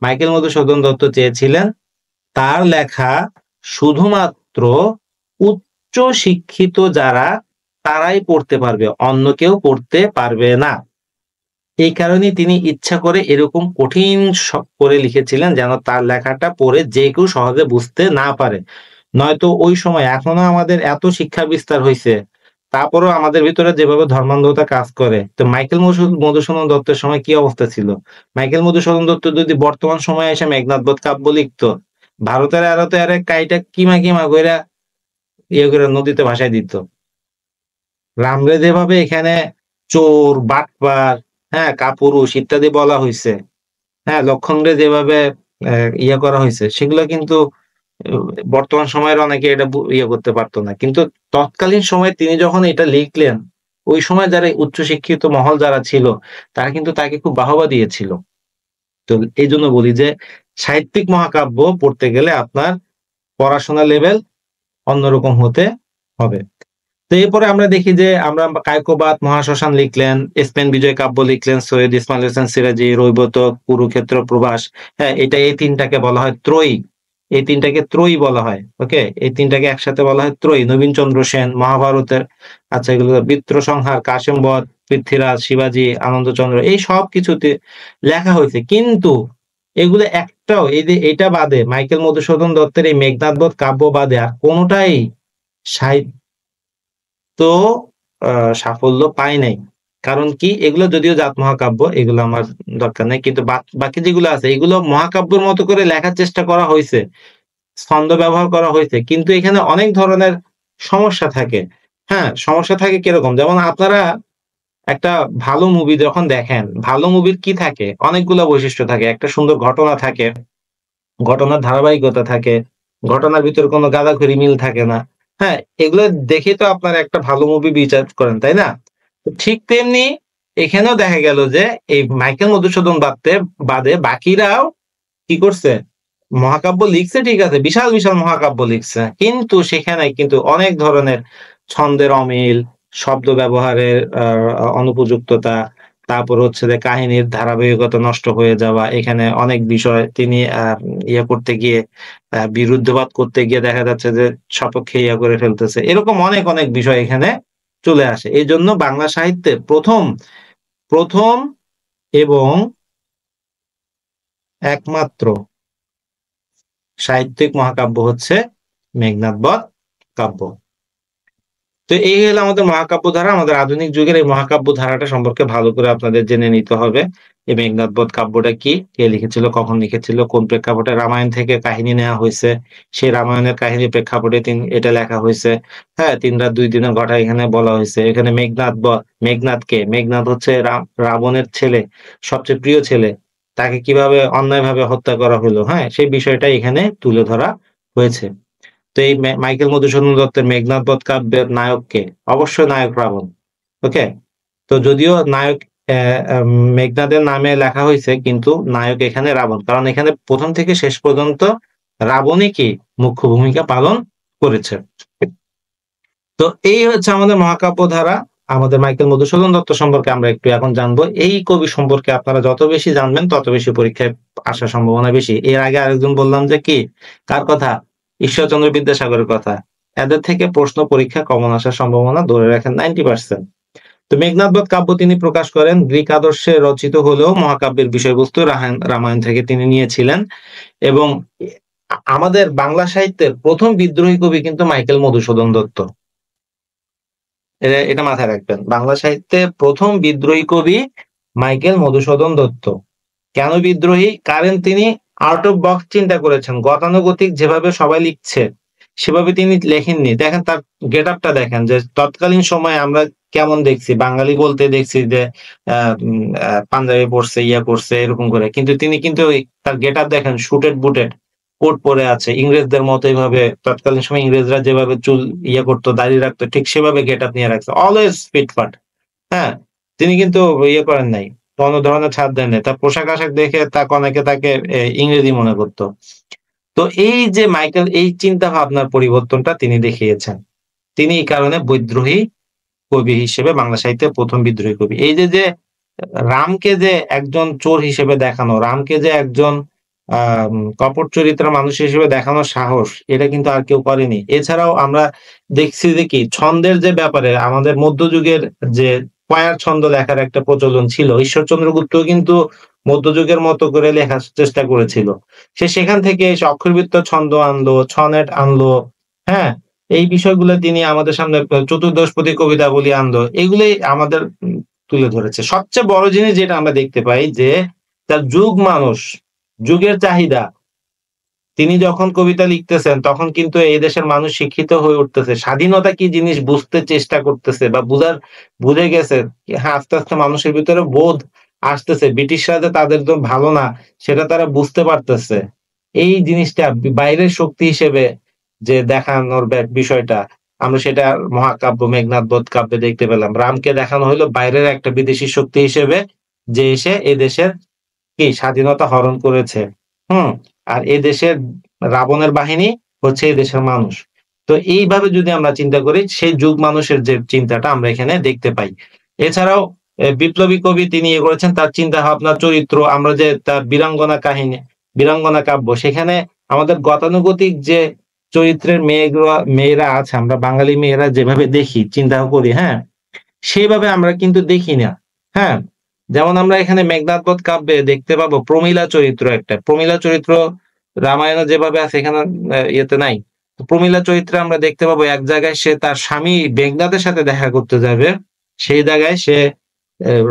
মাইকেল মধুসূদন দত্ত চেয়েছিলেন তার লেখা শুধুমাত্র উচ্চ শিক্ষিত যারা তারাই পড়তে পারবে, অন্য কেউ পড়তে পারবে না। এই কারণে তিনি ইচ্ছা করে এরকম কঠিন করে লিখেছিলেন যেন তার লেখাটা পড়ে যে কেউ সহজে বুঝতে না পারে। নয়তো ওই সময়, এখনো আমাদের এত শিক্ষা বিস্তার হয়েছে, তারপরেও আমাদের ভিতরে যেভাবে ধর্মান্ধতা কাজ করে, তো মাইকেল মধুসূদন দত্তের সময় কি অবস্থা ছিল? মাইকেল মধুসূদন দত্ত যদি বর্তমান সময়ে এসে মেঘনাদ বধ কাব্য লিখতো, ভারতের আরতে আরে কাইটা কিমা কিমা কইরা ইয়ে করে নদীতে ভাসায় দিত। রামরে যেভাবে এখানে চোর, বাটপার, হ্যাঁ, কাপুরুষ ইত্যাদি বলা হয়েছে, হ্যাঁ, লক্ষণরে যেভাবে ইয়ে করা হয়েছে, সেগুলো কিন্তু বর্তমান সময়ের অনেকে এটা ইয়ে করতে পারতো না। কিন্তু তৎকালীন সময়ে তিনি যখন এটা লিখলেন, ওই সময় যারা উচ্চশিক্ষিত মহল যারা ছিল, তারা কিন্তু তাকে খুব বাহবা দিয়েছিল। তো এই জন্য বলি যে সাহিত্যিক মহাকাব্য পড়তে গেলে আপনার পড়াশোনা লেভেল অন্যরকম হতে হবে। তো এরপরে আমরা দেখি যে আমরা কায়কোবাদ, মহাশ্মশান লিখলেন, স্পেন বিজয় কাব্য লিখলেন সৈয়দ ইসমাইল হোসেন সিরাজি, রৈবতক, কুরুক্ষেত্র প্রবাস। হ্যাঁ, এই তিনটাকে বলা হয় ত্রয়ী। এই তিনটাকে ত্রয়ী বলা হয়। ওকে, এই তিনটাকে একসাথে বলা হয় ত্রয়ী। নবীন চন্দ্র সেন, মহাভারতের, আচ্ছা, এগুলো বিত্র সংহার, কাশেম বধ, পৃথ্বীরাজ, শিবাজি, আনন্দচন্দ্র, এই সব কিছুতে লেখা হয়েছে। কিন্তু এগুলো একটাও, এই যে এটা বাদে, মাইকেল মধুসূদন দত্তের এই মেঘনাদ বধ কাব্য বাদে আর কোনোটাই সাহিত্য সাফল্য পায় নাই। কারণ কি? এগুলো যদিও জাত মহাকাব্য, এগুলো আমার দরকার নেই, কিন্তু বাকি যেগুলো আছে এগুলো মহাকাব্যের মতো করে লেখার চেষ্টা করা হয়েছে, ছন্দ ব্যবহার করা হয়েছে, কিন্তু এখানে অনেক ধরনের সমস্যা থাকে। হ্যাঁ, সমস্যা থাকে কিরকম? যেমন আপনারা একটা ভালো মুভি যখন দেখেন, ভালো মুভির কি থাকে? অনেকগুলো বৈশিষ্ট্য থাকে। একটা সুন্দর ঘটনা থাকে, ঘটনার ধারাবাহিকতা থাকে, ঘটনার ভিতরে কোনো গাঁজাখুরি মিল থাকে না। হ্যাঁ, এগুলো দেখে তো আপনারা একটা ভালো মুভি বিচার করেন, তাই না? তো ঠিক তেমনি এখানেও দেখা গেল যে এই মাইকেল মধুসূদন বাদে বাকিরাও কি করছে? মহাকাব্য লিখছে, ঠিক আছে, বিশাল বিশাল মহাকাব্য লিখছে, কিন্তু সেখানে কিন্তু অনেক ধরনের ছন্দের অমিল, শব্দ ব্যবহারের অনুপযুক্ততা, তারপর হচ্ছে যে কাহিনীর ধারাবাহিকতা নষ্ট হয়ে যাওয়া, এখানে অনেক বিষয় তিনি ইয়ে করতে গিয়ে, বিরুদ্ধবাদ করতে গিয়ে দেখা যাচ্ছে যে সপক্ষে ইয়া করে ফেলতেছে, এরকম অনেক অনেক বিষয় এখানে চলে আসে। এই জন্য বাংলা সাহিত্যে প্রথম প্রথম এবং একমাত্র সাহিত্যিক মহাকাব্য হচ্ছে মেঘনাদ বধ কাব্য। তো এই হলো আমাদের মহাকাব্য ধারা। আমাদের আধুনিক যুগের এই মহাকাব্য ধারাটা সম্পর্কে ভালো করে আপনাদের জেনে নিতে হবে। এই মেঘনাদ বধ কাব্যটা কি, কে লিখেছিল, কখন লিখেছিল, কোন প্রেক্ষাপটে, রামায়ণ থেকে কাহিনী নেওয়া হয়েছে, সেই রামায়ণের কাহিনীর প্রেক্ষাপটে এটা লেখা হয়েছে। হ্যাঁ, ৩ রাত ২ দিনের ঘটনা এখানে বলা হয়েছে। এখানে মেঘনাদ বধ, মেঘনাদ কে? মেঘনাদ হচ্ছে রাবণের ছেলে, সবচেয়ে প্রিয় ছেলে, তাকে কিভাবে অন্যায়ভাবে হত্যা করা হলো, হ্যাঁ, সেই বিষয়টা এখানে তুলে ধরা হয়েছে। তো এই মাইকেল মধুসূদন দত্তের মেঘনাদ বধ কাব্যের নায়ক কে? অবশ্যই নায়ক রাবণ। ওকে, তো যদিও নায়ক মেঘনাদের নামে লেখা হয়েছে, কিন্তু নায়ক এখানে রাবণ, কারণ এখানে প্রথম থেকে শেষ পর্যন্ত রাবণই কি মুখ্য ভূমিকা পালন করেছে। তো এই হচ্ছে আমাদের মহাকাব্য ধারা। আমাদের মাইকেল মধুসূদন দত্ত সম্পর্কে আমরা একটু এখন জানবো। এই কবি সম্পর্কে আপনারা যত বেশি জানবেন তত বেশি পরীক্ষায় আসার সম্ভাবনা বেশি। এর আগে আরেকজন বললাম যে কি, কার কথা? ঈশ্বরচন্দ্র বিদ্যাসাগরের কথা। এদের থেকে প্রশ্ন পরীক্ষা কমন আসার সম্ভাবনা ধরে রাখেন 90%। তো মেঘনাদ বধ কাব্য তিনি প্রকাশ করেন গ্রিক আদর্শে রচিত হলেও মহাকাব্যের বিষয়বস্তু রামায়ণ থেকে তিনি নিয়েছিলেন। এবং আমাদের বাংলা সাহিত্যের প্রথম বিদ্রোহী কবি কিন্তু মাইকেল মধুসূদন দত্ত। এটা মাথায় রাখবেন, বাংলা সাহিত্যে প্রথম বিদ্রোহী কবি মাইকেল মধুসূদন দত্ত। কেন বিদ্রোহী? কারণ তিনি আউট অফ বক্স চিন্তা করেছেন। গতানুগতিক যেভাবে সবাই লিখছে সেভাবে তিনি লেখেননি। দেখেন তার গেট আপটা দেখেন, যে তৎকালীন সময়ে আমরা কেমন দেখছি, বাঙালি বলতে দেখছি যে পাঞ্জাবি পড়ছে, ইয়া করছে, এরকম করে, কিন্তু তিনি কিন্তু তার গেট আপ দেখেন, শুটেড বুটেড, কোট পরে আছে, ইংরেজদের মতো এইভাবে, তৎকালীন সময় ইংরেজরা যেভাবে চুল করতো, দাঁড়িয়ে রাখতো, ঠিক সেভাবে গেট আপ নিয়ে রাখছে, অলওয়েজ ফিটফাট। হ্যাঁ, তিনি কিন্তু করেন নাই, কোনো ধরনের ছাড় দেন নাই। তার পোশাক আশাক দেখে অনেকে তাকে ইংরেজি মনে করতো। তো এই যে মাইকেল এই চিন্তা ভাবনার পরিবর্তনটা তিনি দেখিয়েছেন। তিনি এই কারণে বিদ্রোহী কবি হিসেবে বাংলা সাহিত্যের প্রথম বিদ্রোহী কবি। এই যে রামকে যে একজন চোর হিসেবে দেখানো, রামকে যে একজন কপট চরিত্রের মানুষ হিসেবে দেখানোর সাহস, এটা কিন্তু আর কেউ করেনি। এছাড়াও আমরা দেখছি যে কি ছন্দের যে ব্যাপারে আমাদের মধ্যযুগের যে কয়ার ছন্দ লেখার একটা প্রচলন ছিল, ঈশ্বরচন্দ্র গুপ্ত কিন্তু মধ্যযুগের মতো করে লেখার চেষ্টা করেছিল। সে সেখান থেকে এসে অক্ষরবৃত্ত ছন্দ আনলো, ছনেট আনলো। হ্যাঁ, এই বিষয়গুলো তিনি আমাদের সামনে চতুর্দশপদী কবিতা বলি আনলো, এগুলোই আমাদের তুলে ধরেছে। সবচেয়ে বড় জিনিস যেটা আমরা দেখতে পাই যে তার যুগ মানুষ, যুগের চাহিদা, তিনি যখন কবিতা লিখতেছেন তখন কিন্তু এই দেশের মানুষ শিক্ষিত হয়ে উঠতেছে, স্বাধীনতা কি জিনিস বুঝতে চেষ্টা করতেছে বা বুঝে গেছে। হ্যাঁ, আস্তে আস্তে মানুষের ভিতরে বোধ আসতেছে ব্রিটিশরা যে তাদের তো ভালো না, সেটা তারা বুঝতে পারতেছে। এই জিনিসটা বাইরের শক্তি হিসেবে যে দেখানোর বিষয়টা, আমরা সেটা মহাকাব্য মেঘনাদ বধ কাব্যে দেখতে পেলাম। রামকে দেখানো হলো বাইরের একটা বিদেশি শক্তি হিসেবে, যে এসে এই দেশের কি স্বাধীনতা হরণ করেছে। হুম, আর এই দেশের রাবণের বাহিনী হচ্ছে এই দেশের মানুষ। তো এইভাবে যদি আমরা চিন্তা করি, সেই যুগ মানুষের যে চিন্তাটা আমরা এখানে দেখতে পাই। এছাড়াও বিপ্লবী কবি তিনি করেছেন, তার চিন্তা ভাবনা, চরিত্র, আমরা যে তার বীরাঙ্গনা কাহিনী, বীরাঙ্গনা কাব্য, সেখানে আমাদের গতানুগতিক যে চরিত্রের মেয়েরা আছে, আমরা বাঙালি মেয়েরা যেভাবে দেখি, চিন্তা করি, হ্যাঁ, সেইভাবে আমরা কিন্তু দেখি না। হ্যাঁ, যেমন আমরা এখানে মেঘনাদ বধ কাব্যে দেখতে পাবো প্রমীলা চরিত্র, একটা প্রমীলা চরিত্র রামায়ণে যেভাবে আছে এখানে ইয়েতে নাই। প্রমীলা চরিত্রে আমরা দেখতে পাবো এক জায়গায় সে তার স্বামী মেঘনাদের সাথে দেখা করতে যাবে, সেই জায়গায় সে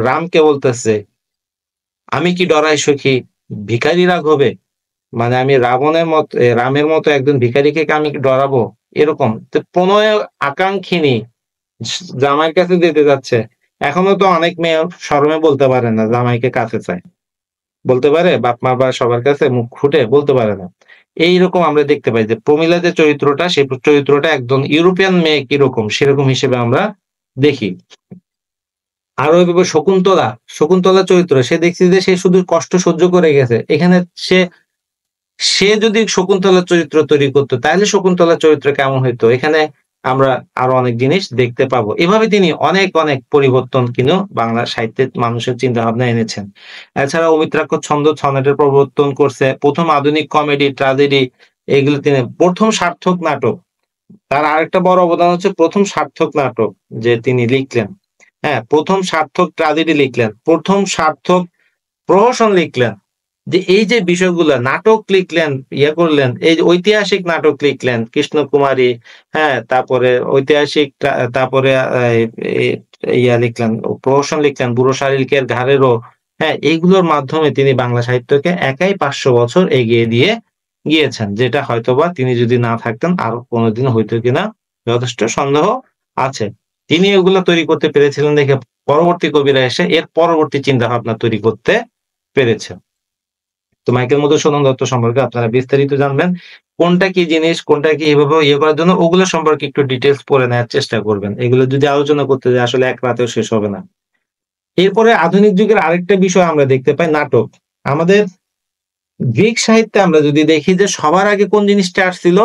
রামকে বলতেছে, আমি কি ডরাই সখী ভিখারি রাঘবে, মানে আমি রামের মতো একজন ভিখারিকে আমি কি ডরাবো, এরকম প্রণয় আকাঙ্ক্ষিনী জামাইয়ের কাছে যেতে যাচ্ছে। এখনো তো অনেক মেয়ে শরমে বলতে পারে না জামাইকে কাছে চায়, বলতে পারে বাপ মা বা সবার কাছে মুখ ফুটে বলতে পারে না। এইরকম আমরা দেখতে পাই যে প্রমীলা যে চরিত্রটা, সেই চরিত্রটা একজন ইউরোপিয়ান মেয়ে কিরকম, সেরকম হিসেবে আমরা দেখি। আরো এভাবে শকুন্তলা চরিত্র, সে দেখছি যে সে শুধু কষ্ট সহ্য করে গেছে। এখানে সে সে যদি শকুন্তলার চরিত্র তৈরি করতো, তাহলে শকুন্তলার চরিত্র কেমন হইতো, এখানে আমরা আরো অনেক জিনিস দেখতে পাবো। এভাবে তিনি অনেক অনেক পরিবর্তন কিন্তু বাংলা সাহিত্যের মানুষের চিন্তা ভাবনা এনেছেন। এছাড়া অমিত্রাক্ষর ছন্দ ছনেটের প্রবর্তন করছে, প্রথম আধুনিক কমেডি, ট্রাজেডি, এগুলো তিনি, প্রথম সার্থক নাটক, তার আরেকটা বড় অবদান হচ্ছে প্রথম সার্থক নাটক যে তিনি লিখলেন। হ্যাঁ, প্রথম সার্থক ট্রাজেডি লিখলেন, প্রথম সার্থক প্রহসন লিখলেন। যে এই যে বিষয়গুলো, নাটক লিখলেন, করলেন, এই যে ঐতিহাসিক নাটক লিখলেন কৃষ্ণকুমারী, হ্যাঁ, তারপরে ঐতিহাসিক, তারপরে লিখলেন, প্রহসন লিখলেন বুড়ো শালিকের ঘাড়েরও। হ্যাঁ, এইগুলোর মাধ্যমে তিনি বাংলা সাহিত্যকে একাই 500 বছর এগিয়ে দিয়ে গিয়েছেন, যেটা হয়তোবা তিনি যদি না থাকতেন আরো কোনোদিন হইতো কিনা যথেষ্ট সন্দেহ আছে। তিনি এগুলো তৈরি করতে পেরেছিলেন দেখে পরবর্তী কবিরা এসে এর পরবর্তী চিন্তা ভাবনা তৈরি করতে পেরেছে। তো মাইকেল মধুসূদন দত্ত সম্পর্কে আপনারা বিস্তারিত জানবেন, কোনটা কি জিনিস, কোনটা কি এভাবে করার জন্য, ওগুলো সম্পর্কে একটু ডিটেলস পড়ে নেওয়ার চেষ্টা করবেন। এগুলো যদি আলোচনা করতে যাই আসলে এক রাতেও শেষ হবে না। এরপরে আধুনিক যুগের আরেকটা বিষয় আমরা দেখতে পাই, নাটক। আমাদের গ্রিক সাহিত্যে আমরা যদি দেখি যে সবার আগে কোন জিনিসটা আসছিল,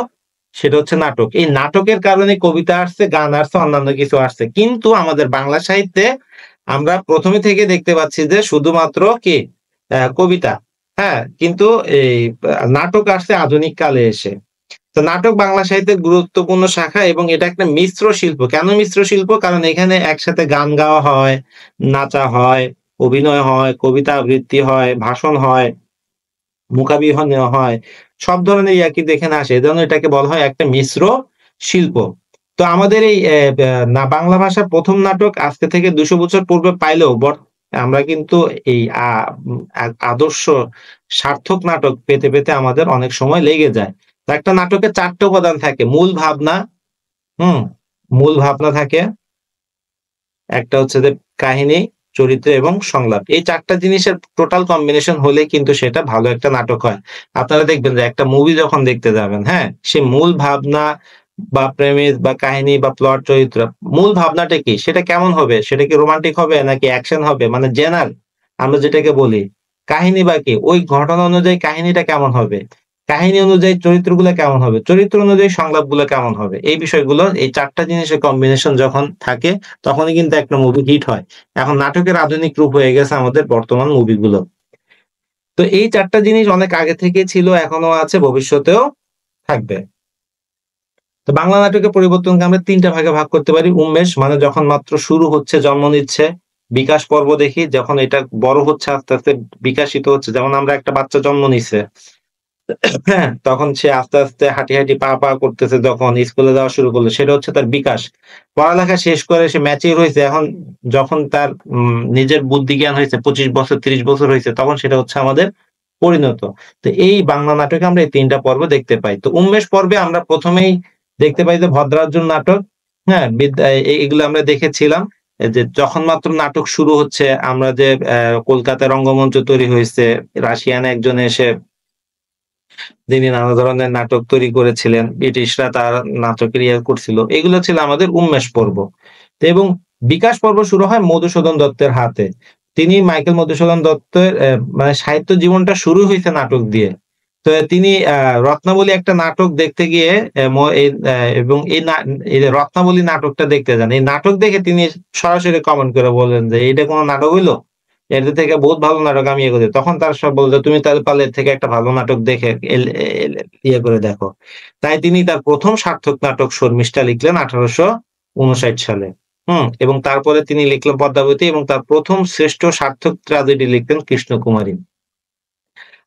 সেটা হচ্ছে নাটক। এই নাটকের কারণে কবিতা আসছে, গান আসছে, অন্যান্য কিছু আসছে। কিন্তু আমাদের বাংলা সাহিত্যে আমরা প্রথমে থেকে দেখতে পাচ্ছি যে শুধুমাত্র কি কবিতা। হ্যাঁ, কিন্তু এই নাটক আসছে আধুনিক কালে এসে। তো নাটক বাংলা সাহিত্যের গুরুত্বপূর্ণ শাখা, এবং এটা একটা মিশ্র শিল্প। কেন মিশ্র শিল্প? কারণ এখানে একসাথে গান গাওয়া হয়, নাচা হয়, অভিনয় হয়, কবিতা আবৃত্তি হয়, ভাষণ হয়, মূকাভিনয় নেওয়া হয়, সব ধরনের কিন্তু এখানে আসে। এই জন্য এটাকে বলা হয় একটা মিশ্র শিল্প। তো আমাদের এই না বাংলা ভাষার প্রথম নাটক আজকে থেকে 200 বছর পূর্বে পাইলেও আমরা কিন্তু এই আদর্শ সার্থক নাটক পেতে পেতে আমাদের অনেক সময় লেগে যায়। তো একটা নাটকে 4টে উপাদান থাকে, মূল ভাবনা, মূল ভাবনা থাকে, একটা হচ্ছে যে কাহিনী, চরিত্র এবং সংলাপ, এই 4টা জিনিসের টোটাল কম্বিনেশন হলে কিন্তু সেটা ভালো একটা নাটক হয়। আপনারা দেখবেন যে একটা মুভি যখন দেখতে যাবেন, হ্যাঁ, সে মূল ভাবনা বা প্রেমিস বা কাহিনী বা প্লট চরিত্র, মূল ভাবনাটা কি, সেটা কেমন হবে, সেটা কি রোমান্টিক হবে নাকি অ্যাকশন হবে, মানে জেনার আমরা যেটাকে বলি, কাহিনী বা কি, ওই ঘটনা অনুযায়ী কাহিনীটা কেমন হবে, কাহিনী অনুযায়ী চরিত্রগুলো কেমন হবে, চরিত্র অনুযায়ী সংলাপগুলো কেমন হবে, এই বিষয়গুলো, এই 4টা জিনিসের কম্বিনেশন যখন থাকে তখনই কিন্তু একটা মুভি হিট হয়। এখন নাটকের আধুনিক রূপ হয়ে গেছে আমাদের বর্তমান মুভিগুলো। তো এই 4টা জিনিস অনেক আগে থেকে ছিল, এখনো আছে, ভবিষ্যতেও থাকবে। তো বাংলা নাটকের পরিবর্তনকে আমরা 3টা ভাগে ভাগ করতে পারি। উন্মেষ মানে যখন মাত্র শুরু হচ্ছে, জন্ম নিচ্ছে, বিকাশ পর্ব দেখি যখন এটা বড় হচ্ছে, আস্তে আস্তে বিকাশিত হচ্ছে, যেমন আমরা একটা বাচ্চা জন্ম নিচ্ছে, হ্যাঁ, তখন সে আস্তে আস্তে হাঁটি হাঁটি পা পা করতেছে, যখন স্কুলে যাওয়া শুরু করলো সেটা হচ্ছে তার বিকাশ। পড়ালেখা শেষ করে সে ম্যাচিউর হয়েছে, এখন যখন তার নিজের বুদ্ধি জ্ঞান হয়েছে, 25 বছর 30 বছর হয়েছে, তখন সেটা হচ্ছে আমাদের পরিণত। তো এই বাংলা নাটকে আমরা এই 3টা পর্ব দেখতে পাই। তো উন্মেষ পর্বে আমরা প্রথমেই দেখতে পাই যে ভদ্রার্জুন নাটক, হ্যাঁ, এগুলো আমরা দেখেছিলাম। যে যখন মাত্র নাটক শুরু হচ্ছে, আমরা যে কলকাতায় রঙ্গমঞ্চ তৈরি হয়েছে, রাশিয়ান একজন এসে তিনি নানা ধরনের নাটক তৈরি করেছিলেন, ব্রিটিশরা তার নাটকের ইয়ে করছিল, এগুলো ছিল আমাদের উন্মেষ পর্ব। তো এবং বিকাশ পর্ব শুরু হয় মধুসূদন দত্তের হাতে। তিনি মাইকেল মধুসূদন দত্তের মানে সাহিত্য জীবনটা শুরু হয়েছে নাটক দিয়ে। তো তিনি রত্নাবলী একটা নাটক দেখতে গিয়ে এবং এই যে রত্নাবলী নাটকটা দেখতে যান, এই নাটক দেখে তিনি সরাসরি কমেন্ট করে বললেন যে এইটা কোনো নাটক হইলো, এর থেকে বহুত ভালো নাটক আমি এগোতে, তখন তার সব বলতো তুমি তাহলে পারলে এর থেকে একটা ভালো নাটক দেখে ইয়ে করে দেখো। তাই তিনি তার প্রথম সার্থক নাটক শর্মিষ্ঠা লিখলেন 1859 সালে। এবং তারপরে তিনি লিখলেন পদ্মাবতী, এবং তার প্রথম শ্রেষ্ঠ সার্থক ট্র্যাজেডি লিখলেন কৃষ্ণকুমারী।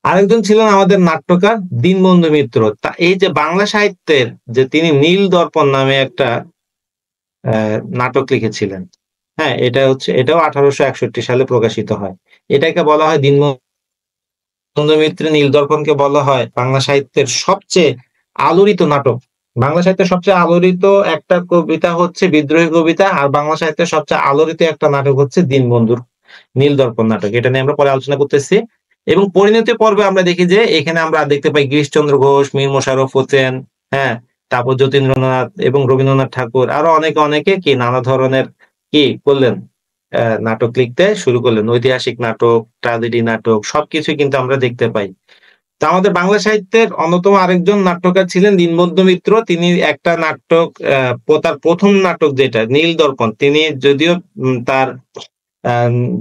আরেকজন ছিলেন আমাদের নাট্যকার দীনবন্ধু মিত্র। তা এই যে বাংলা সাহিত্যের যে তিনি নীল দর্পণ নামে একটা নাটক লিখেছিলেন, হ্যাঁ, এটাও 1861 সালে প্রকাশিত হয়। এটাকে বলা হয় দীনবন্ধু মিত্রের নীল দর্পণকে বলা হয় বাংলা সাহিত্যের সবচেয়ে আলোড়িত নাটক। বাংলা সাহিত্যের সবচেয়ে আলোড়িত একটা কবিতা হচ্ছে বিদ্রোহী কবিতা, আর বাংলা সাহিত্যের সবচেয়ে আলোড়িত একটা নাটক হচ্ছে দীনবন্ধুর নীল দর্পণ নাটক। এটা নিয়ে আমরা পরে আলোচনা করতেছি। এবং পরিণতি পর্বে আমরা দেখি যে এখানে আমরা দেখতে পাই গিরিশচন্দ্র ঘোষ, মীর মশাররফ হোসেন, হ্যাঁ, তারপর যতীন্দ্রনাথ এবং রবীন্দ্রনাথ ঠাকুর, আরো অনেকে কি নানা ধরনের কি করলেন, নাটক লিখতে শুরু করলেন। ঐতিহাসিক নাটক, ট্র্যাজেডি নাটক, সবকিছুই কিন্তু আমরা দেখতে পাই। তা আমাদের বাংলা সাহিত্যের অন্যতম আরেকজন নাট্যকার ছিলেন দীনবন্ধু মিত্র। তিনি একটা নাটক, তার প্রথম নাটক যেটা নীল দর্পণ, তিনি যদিও তার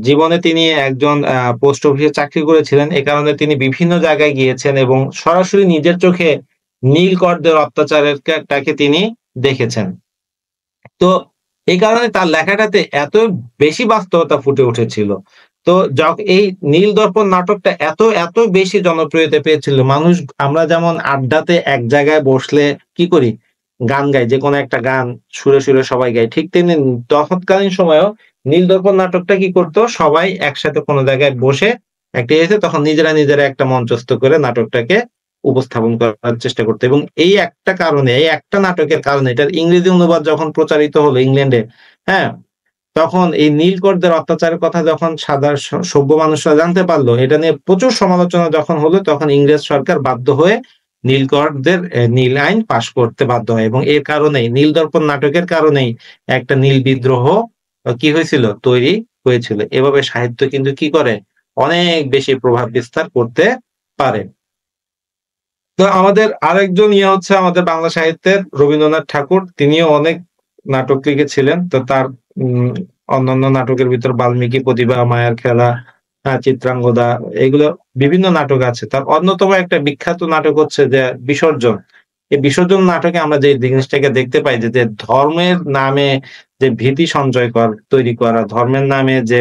জীবনে তিনি একজন পোস্ট অফিসে চাকরি করেছিলেন, এ কারণে তিনি বিভিন্ন জায়গায় গিয়েছেন এবং সরাসরি নিজের চোখে নীলকরদের অত্যাচারটাকে তিনি দেখেছেন। তো এই কারণে তার লেখাটাতে এত বেশি বাস্তবতা ফুটে উঠেছিল। তো এই নীল দর্পণ নাটকটা এত বেশি জনপ্রিয়তা পেয়েছিল, মানুষ, আমরা যেমন আড্ডাতে এক জায়গায় বসলে কি করি, গান গাই, যে কোনো একটা গান সুরে সুরে সবাই গায়, ঠিক তেমনি তৎকালীন সময়েও নীল দর্পণ নাটকটা কি করতো, সবাই একসাথে কোনো জায়গায় বসে একটা এসে তখন নিজেরা একটা মঞ্চস্থ করে নাটকটাকে উপস্থাপন করার চেষ্টা করতো। এবং এই একটা কারণে, এই একটা নাটকের কারণে এটার ইংরেজি অনুবাদ যখন প্রচারিত হলো ইংল্যান্ডে, হ্যাঁ, তখন এই নীলকরদের অত্যাচারের কথা যখন সভ্য মানুষরা জানতে পারলো, এটা নিয়ে প্রচুর সমালোচনা যখন হলো, তখন ইংরেজ সরকার বাধ্য হয়ে নীলকরদের নীল আইন পাশ করতে বাধ্য হয়। এবং এর কারণেই নীল দর্পণ নাটকের কারণেই একটা নীল বিদ্রোহ কি হয়েছিল, তৈরি হয়েছিল। এভাবে সাহিত্য কিন্তু কি করে, অনেক বেশি প্রভাব বিস্তার করতে পারে। তো আমাদের আরেকজন হচ্ছে আমাদের বাংলা সাহিত্যের রবীন্দ্রনাথ ঠাকুর, তিনিও অনেক নাটক লিখেছিলেন। তো তার অন্যান্য নাটকের ভিতর বাল্মীকি প্রতিভা, মায়ার খেলা, চিত্রাঙ্গদা, এগুলো বিভিন্ন নাটক আছে। তার অন্যতম একটা বিখ্যাত নাটক হচ্ছে যে বিসর্জন। এই বিসর্জন নাটকে আমরা যে জিনিসটাকে দেখতে পাই যে ধর্মের নামে যে ভীতি তৈরি করা, ধর্মের নামে যে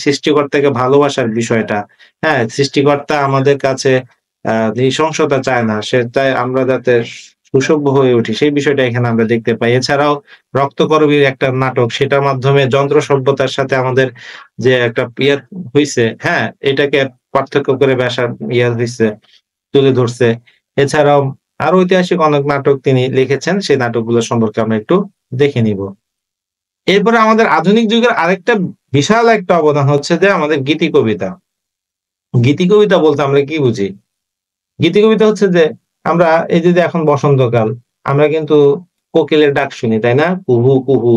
সৃষ্টিকর্তাকে ভালোবাসার বিষয়টা, হ্যাঁ, সৃষ্টিকর্তা আমাদের কাছে নৃশংসতা চায় না, সে চায় আমরা যাতে সুসভ্য হয়ে উঠি, সেই বিষয়টা এখানে আমরা দেখতে পাই। এছাড়াও রক্তকরবীর একটা নাটক, সেটার মাধ্যমে যন্ত্র সভ্যতার সাথে আমাদের যে একটা হইছে, হ্যাঁ, এটাকে পার্থক্য করে হইছে, তুলে ধরছে। এছাড়াও আরো ঐতিহাসিক অনেক নাটক তিনি লিখেছেন, সেই নাটকগুলো সম্পর্কে আমরা একটু দেখে নিব। এরপরে আমাদের আধুনিক যুগের আরেকটা বিশাল একটা অবদান হচ্ছে যে আমাদের গীতি কবিতা। গীতি কবিতা বলতে আমরা কি বুঝি? গীতি কবিতা হচ্ছে যে আমরা এই যে এখন বসন্তকাল, আমরা কিন্তু কোকিলের ডাক শুনি, তাই না? কুহু কুহু,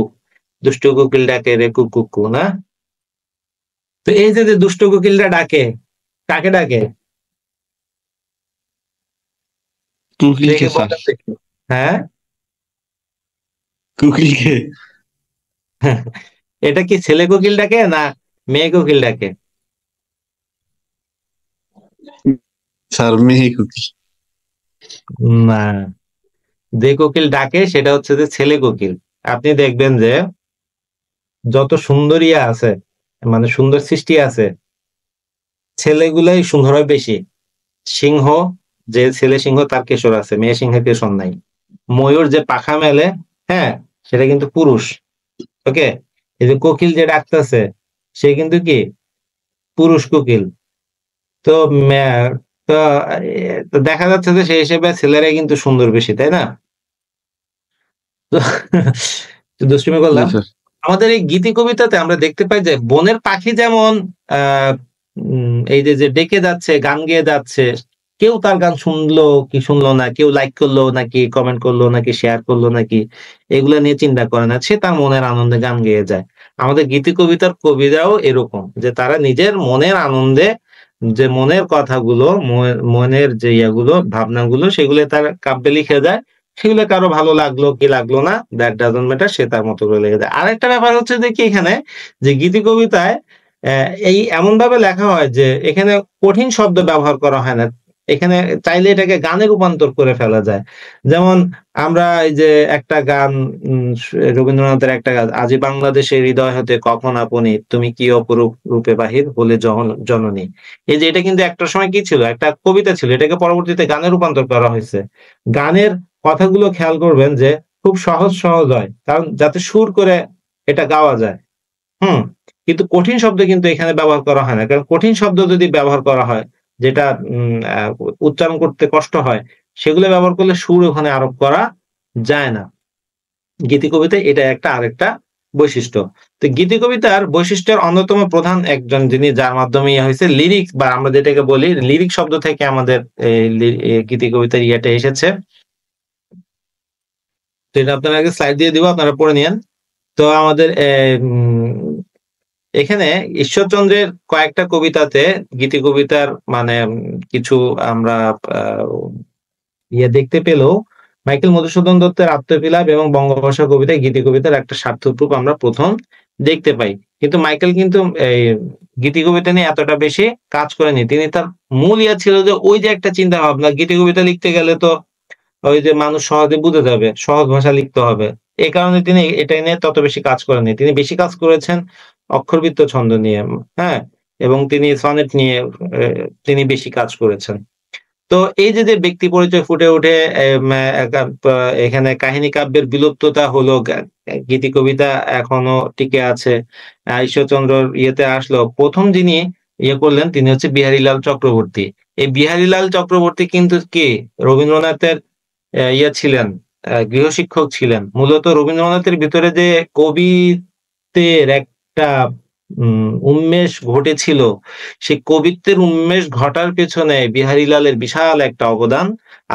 দুষ্ট কোকিল ডাকে রে কুকু কু, না? তো এই যে দুষ্ট কোকিলটা ডাকে, কাকে ডাকে? কুকিলকে দেখে স্যার, বলেন দেখি। হ্যাঁ? কুকিলকে। এটা কি ছেলে কোকিল ডাকে না মেয়ে কোকিল ডাকে? স্যার মেয়ে কুকিল। না, যে কোকিল ডাকে সেটা হচ্ছে যে ছেলে কোকিল। আপনি দেখবেন যে যত সুন্দরিয়া আছে, মানে সুন্দর সৃষ্টি আছে, ছেলেগুলাই সুন্দর হয় বেশি। সিংহ, যে ছেলে সিংহ তার কেশর আছে, মেয়ে সিংহের কেশর নাই। ময়ূর যে পাখা মেলে, হ্যাঁ, সেটা কিন্তু পুরুষ। ওকে, এই যে কোকিল যে ডাকতেছে সে কিন্তু কি পুরুষ কোকিল। তো মে- তো তো দেখা যাচ্ছে যে সেই হিসেবে ছেলেরাই কিন্তু সুন্দর বেশি, তাই না? তো তো দুষ্টুমি জি করলাম। স্যার। আমাদের এই গীতি কবিতাতে আমরা দেখতে পাই যে বনের পাখি যেমন এই যে যে ডেকে যাচ্ছে, গান গেয়ে যাচ্ছে, কেউ তার গান শুনলো কি শুনলো না, কেউ লাইক করলো নাকি কমেন্ট করলো নাকি শেয়ার করলো নাকি, এগুলা নিয়ে চিন্তা করে না, সে তার মনের আনন্দে গান গেয়ে যায়। আমাদের গীতি কবিতার কবিরাও এরকম, যে তারা নিজের মনের আনন্দে, যে মনের কথাগুলো, মনের যে ইয়াগুলো ভাবনাগুলো, সেগুলো তার কাব্যে লিখে যায়। সেগুলো কারো ভালো লাগলো কি লাগলো না, দ্যাট ডাজন্ট ম্যাটার, সে তার মতো করে লিখে দেয়। আরেকটা ব্যাপার হচ্ছে যে কি এখানে, যে গীতি কবিতায় এই এমন ভাবে লেখা হয় যে এখানে কঠিন শব্দ ব্যবহার করা হয় না। এখানে চাইলে এটাকে গানে রূপান্তর করে ফেলা যায়। যেমন আমরা এই যে একটা গান, রবীন্দ্রনাথের একটা গান, আজি বাংলাদেশের হৃদয় হতে কখন আপনি, তুমি কি অপরূপ রূপে বাহির হলে জননী। এই যে এটা কিন্তু একটা সময় কি ছিল, একটা কবিতা ছিল, এটাকে পরবর্তীতে গানে রূপান্তর করা হয়েছে। গানের কথাগুলো খেয়াল করবেন যে খুব সহজ সহজ হয়, কারণ যাতে সুর করে এটা গাওয়া যায়। হুম, কিন্তু কঠিন শব্দ কিন্তু এখানে ব্যবহার করা হয় না, কারণ কঠিন শব্দ যদি ব্যবহার করা হয়, যেটা উচ্চারণ করতে কষ্ট হয়, সেগুলো ব্যবহার করলে সুর ওখানে আরোপ করা যায় না। গীতি কবিতায় এটা একটা আরেকটা বৈশিষ্ট্য। তো গীতি কবিতার বৈশিষ্ট্যের অন্যতম প্রধান একজন যিনি, যার মাধ্যমে ইয়ে হয়েছে লিরিক্স, বা আমরা যেটাকে বলি লিরিক শব্দ থেকে আমাদের এই গীতি কবিতার ইয়েটা এসেছে। তো এটা আপনার আগে স্লাইড দিয়ে দিব, আপনারা পড়ে নিয়েন। তো আমাদের এখানে ঈশ্বরচন্দ্রের কয়েকটা কবিতাতে, গীতি কবিতার মানে কিছু আমরা ইয়ে দেখতে পেলেও, মাইকেল মধুসূদন দত্তের আত্মবিলাপ এবং বঙ্গভাষা কবিতায় গীতি কবিতার একটা সার্থক রূপ আমরা প্রথম দেখতে পাই। কিন্তু মাইকেল কিন্তু এই গীতি কবিতা নিয়ে এতটা বেশি কাজ করেনি। তিনি তার মূল ইয়া ছিল যে ওই যে একটা চিন্তা ভাবনা, গীতি কবিতা লিখতে গেলে তো ওই যে মানুষ সহজে বুঝে যাবে, সহজ ভাষা লিখতে হবে। এই কারণে তিনি এটা নিয়ে তত বেশি কাজ করেননি। তিনি বেশি কাজ করেছেন অক্ষরবৃত্ত ছন্দ নিয়ে, হ্যাঁ, এবং তিনি সনেট নিয়ে তিনি বেশি কাজ করেছেন। তো এই যে ব্যক্তি পরিচয় ফুটে ওঠে, এখানে কাহিনী কাব্যের বিলুপ্ততা হলো, গীতি কবিতা এখনো টিকে আছে। ঈশ্বরচন্দ্রর ইয়েতে আসলো, প্রথম যিনি ইয়ে করলেন তিনি হচ্ছে বিহারীলাল চক্রবর্তী। এই বিহারীলাল চক্রবর্তী কিন্তু কি রবীন্দ্রনাথের ইয়ে ছিলেন, গৃহশিক্ষক ছিলেন। মূলত রবীন্দ্রনাথের ভিতরে যে কবিত্বের একটা উন্মেষ ঘটেছিল, সেই কবিত্বের উন্মেষ ঘটার পেছনে বিহারীলালের বিশাল একটা অবদান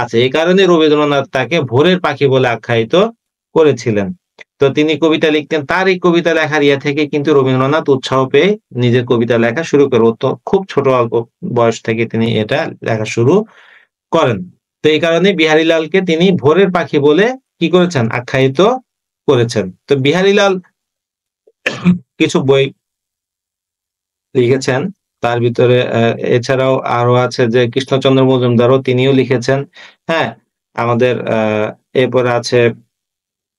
আছে। এই কারণে রবীন্দ্রনাথ তাকে ভোরের পাখি বলে আখ্যায়িত করেছিলেন। তো তিনি কবিতা লিখতেন, তার এই কবিতা লেখার ইয়ে থেকে কিন্তু রবীন্দ্রনাথ উৎসাহ পেয়ে নিজের কবিতা লেখা শুরু করে। তো খুব ছোট অল্প বয়স থেকে তিনি এটা লেখা শুরু করেন। তো এই কারণে বিহারীলালকে তিনি ভোরের পাখি বলে কি করেছেন, আখ্যায়িত করেছেন। তো বিহারীলাল কিছু বই লিখেছেন, তার ভিতরে এছাড়াও আরো আছে যে কৃষ্ণচন্দ্র মজুমদারও তিনিও লিখেছেন। হ্যাঁ, আমাদের এরপরে আছে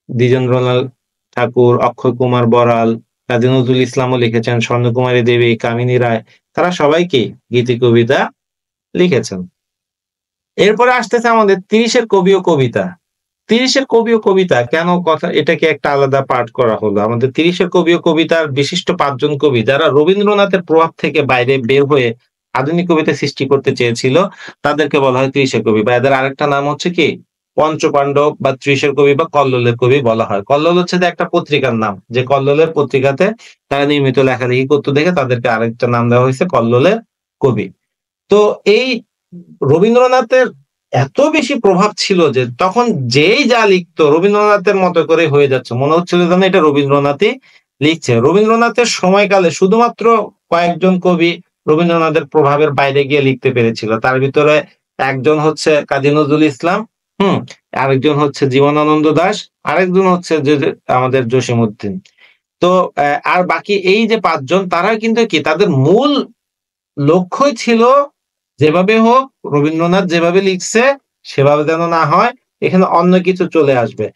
দ্বিজেন্দ্রলাল ঠাকুর, অক্ষয় কুমার বড়াল, কাজী নজরুল ইসলামও লিখেছেন, স্বর্ণকুমারী দেবী, কামিনী রায়, তারা সবাই কি গীতি কবিতা লিখেছেন। এরপরে আসতেছে আমাদের ৩০-এর কবি ও কবিতা। ৩০-এর কবি ও কবিতা কেন কথা, এটাকে একটা আলাদা পাঠ করা হলো। আমাদের ৩০-এর কবি ও কবিতার বিশিষ্ট ৫ জন কবি, যারা রবীন্দ্রনাথের প্রভাব থেকে বাইরে বের হয়ে আধুনিক কবিতা সৃষ্টি করতে চেয়েছিল, তাদেরকে বলা হয় ৩০-এর কবি, বা এদের আরেকটা নাম হচ্ছে কি পঞ্চপাণ্ডব বা ত্রিশের কবি বা কল্লোলের কবি বলা হয়। কল্লোল হচ্ছে যে একটা পত্রিকার নাম, যে কল্লোলের পত্রিকাতে তারা নিয়মিত লেখালেখি করতে দেখে তাদেরকে আরেকটা নাম দেওয়া হয়েছে কল্লোলের কবি। তো এই রবীন্দ্রনাথের এত বেশি প্রভাব ছিল যে তখন যেই যা লিখতো রবীন্দ্রনাথের মতো করে হয়ে যাচ্ছে, মনে হচ্ছিল যেন এটা রবীন্দ্রনাথই লিখছে। রবীন্দ্রনাথের সময়কালে শুধুমাত্র কয়েকজন কবি রবীন্দ্রনাথের প্রভাবের বাইরে গিয়ে লিখতে পেরেছিল। তার ভিতরে একজন হচ্ছে কাজী নজরুল ইসলাম, আরেকজন হচ্ছে জীবনানন্দ দাশ, আরেকজন হচ্ছে যে আমাদের জসীমউদ্দিন। তো আর বাকি এই যে পাঁচজন, তারা কিন্তু কি তাদের মূল লক্ষ্যই ছিল যেভাবে হোক রবীন্দ্রনাথ যেভাবে লিখছে সেভাবে যেন না হয়, এখানে অন্য কিছু চলে আসবে।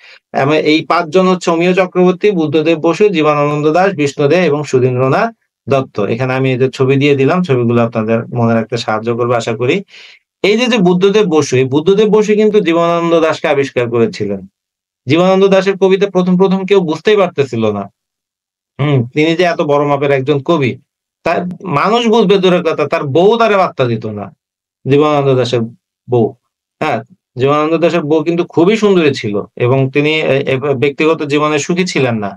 এই পাঁচজন হচ্ছে অমিয় চক্রবর্তী, বুদ্ধদেব বসু, জীবনানন্দ দাশ, বিষ্ণুদেব এবং সুধীন্দ্রনাথ দত্ত। এখানে আমি এদের ছবি দিয়ে দিলাম, ছবিগুলো আপনাদের মনে রাখতে সাহায্য করবে আশা করি। এই যে বুদ্ধদেব বসু, এই বুদ্ধদেব বসু কিন্তু জীবনানন্দ দাশকে আবিষ্কার করেছিলেন। জীবনানন্দ দাশের কবিতা প্রথম প্রথম কেউ বুঝতেই পারতেছিল না তিনি যে এত বড় মাপের একজন কবি। তার মানুষ বুঝবে দূরের কথা, তার বউ তারে বার্তা দিত না। জীবনানন্দ দাশের বউ, হ্যাঁ, জীবনানন্দ দাশের বউ কিন্তু খুবই সুন্দরী ছিল এবং তিনি ব্যক্তিগত জীবনে সুখী ছিলেন না।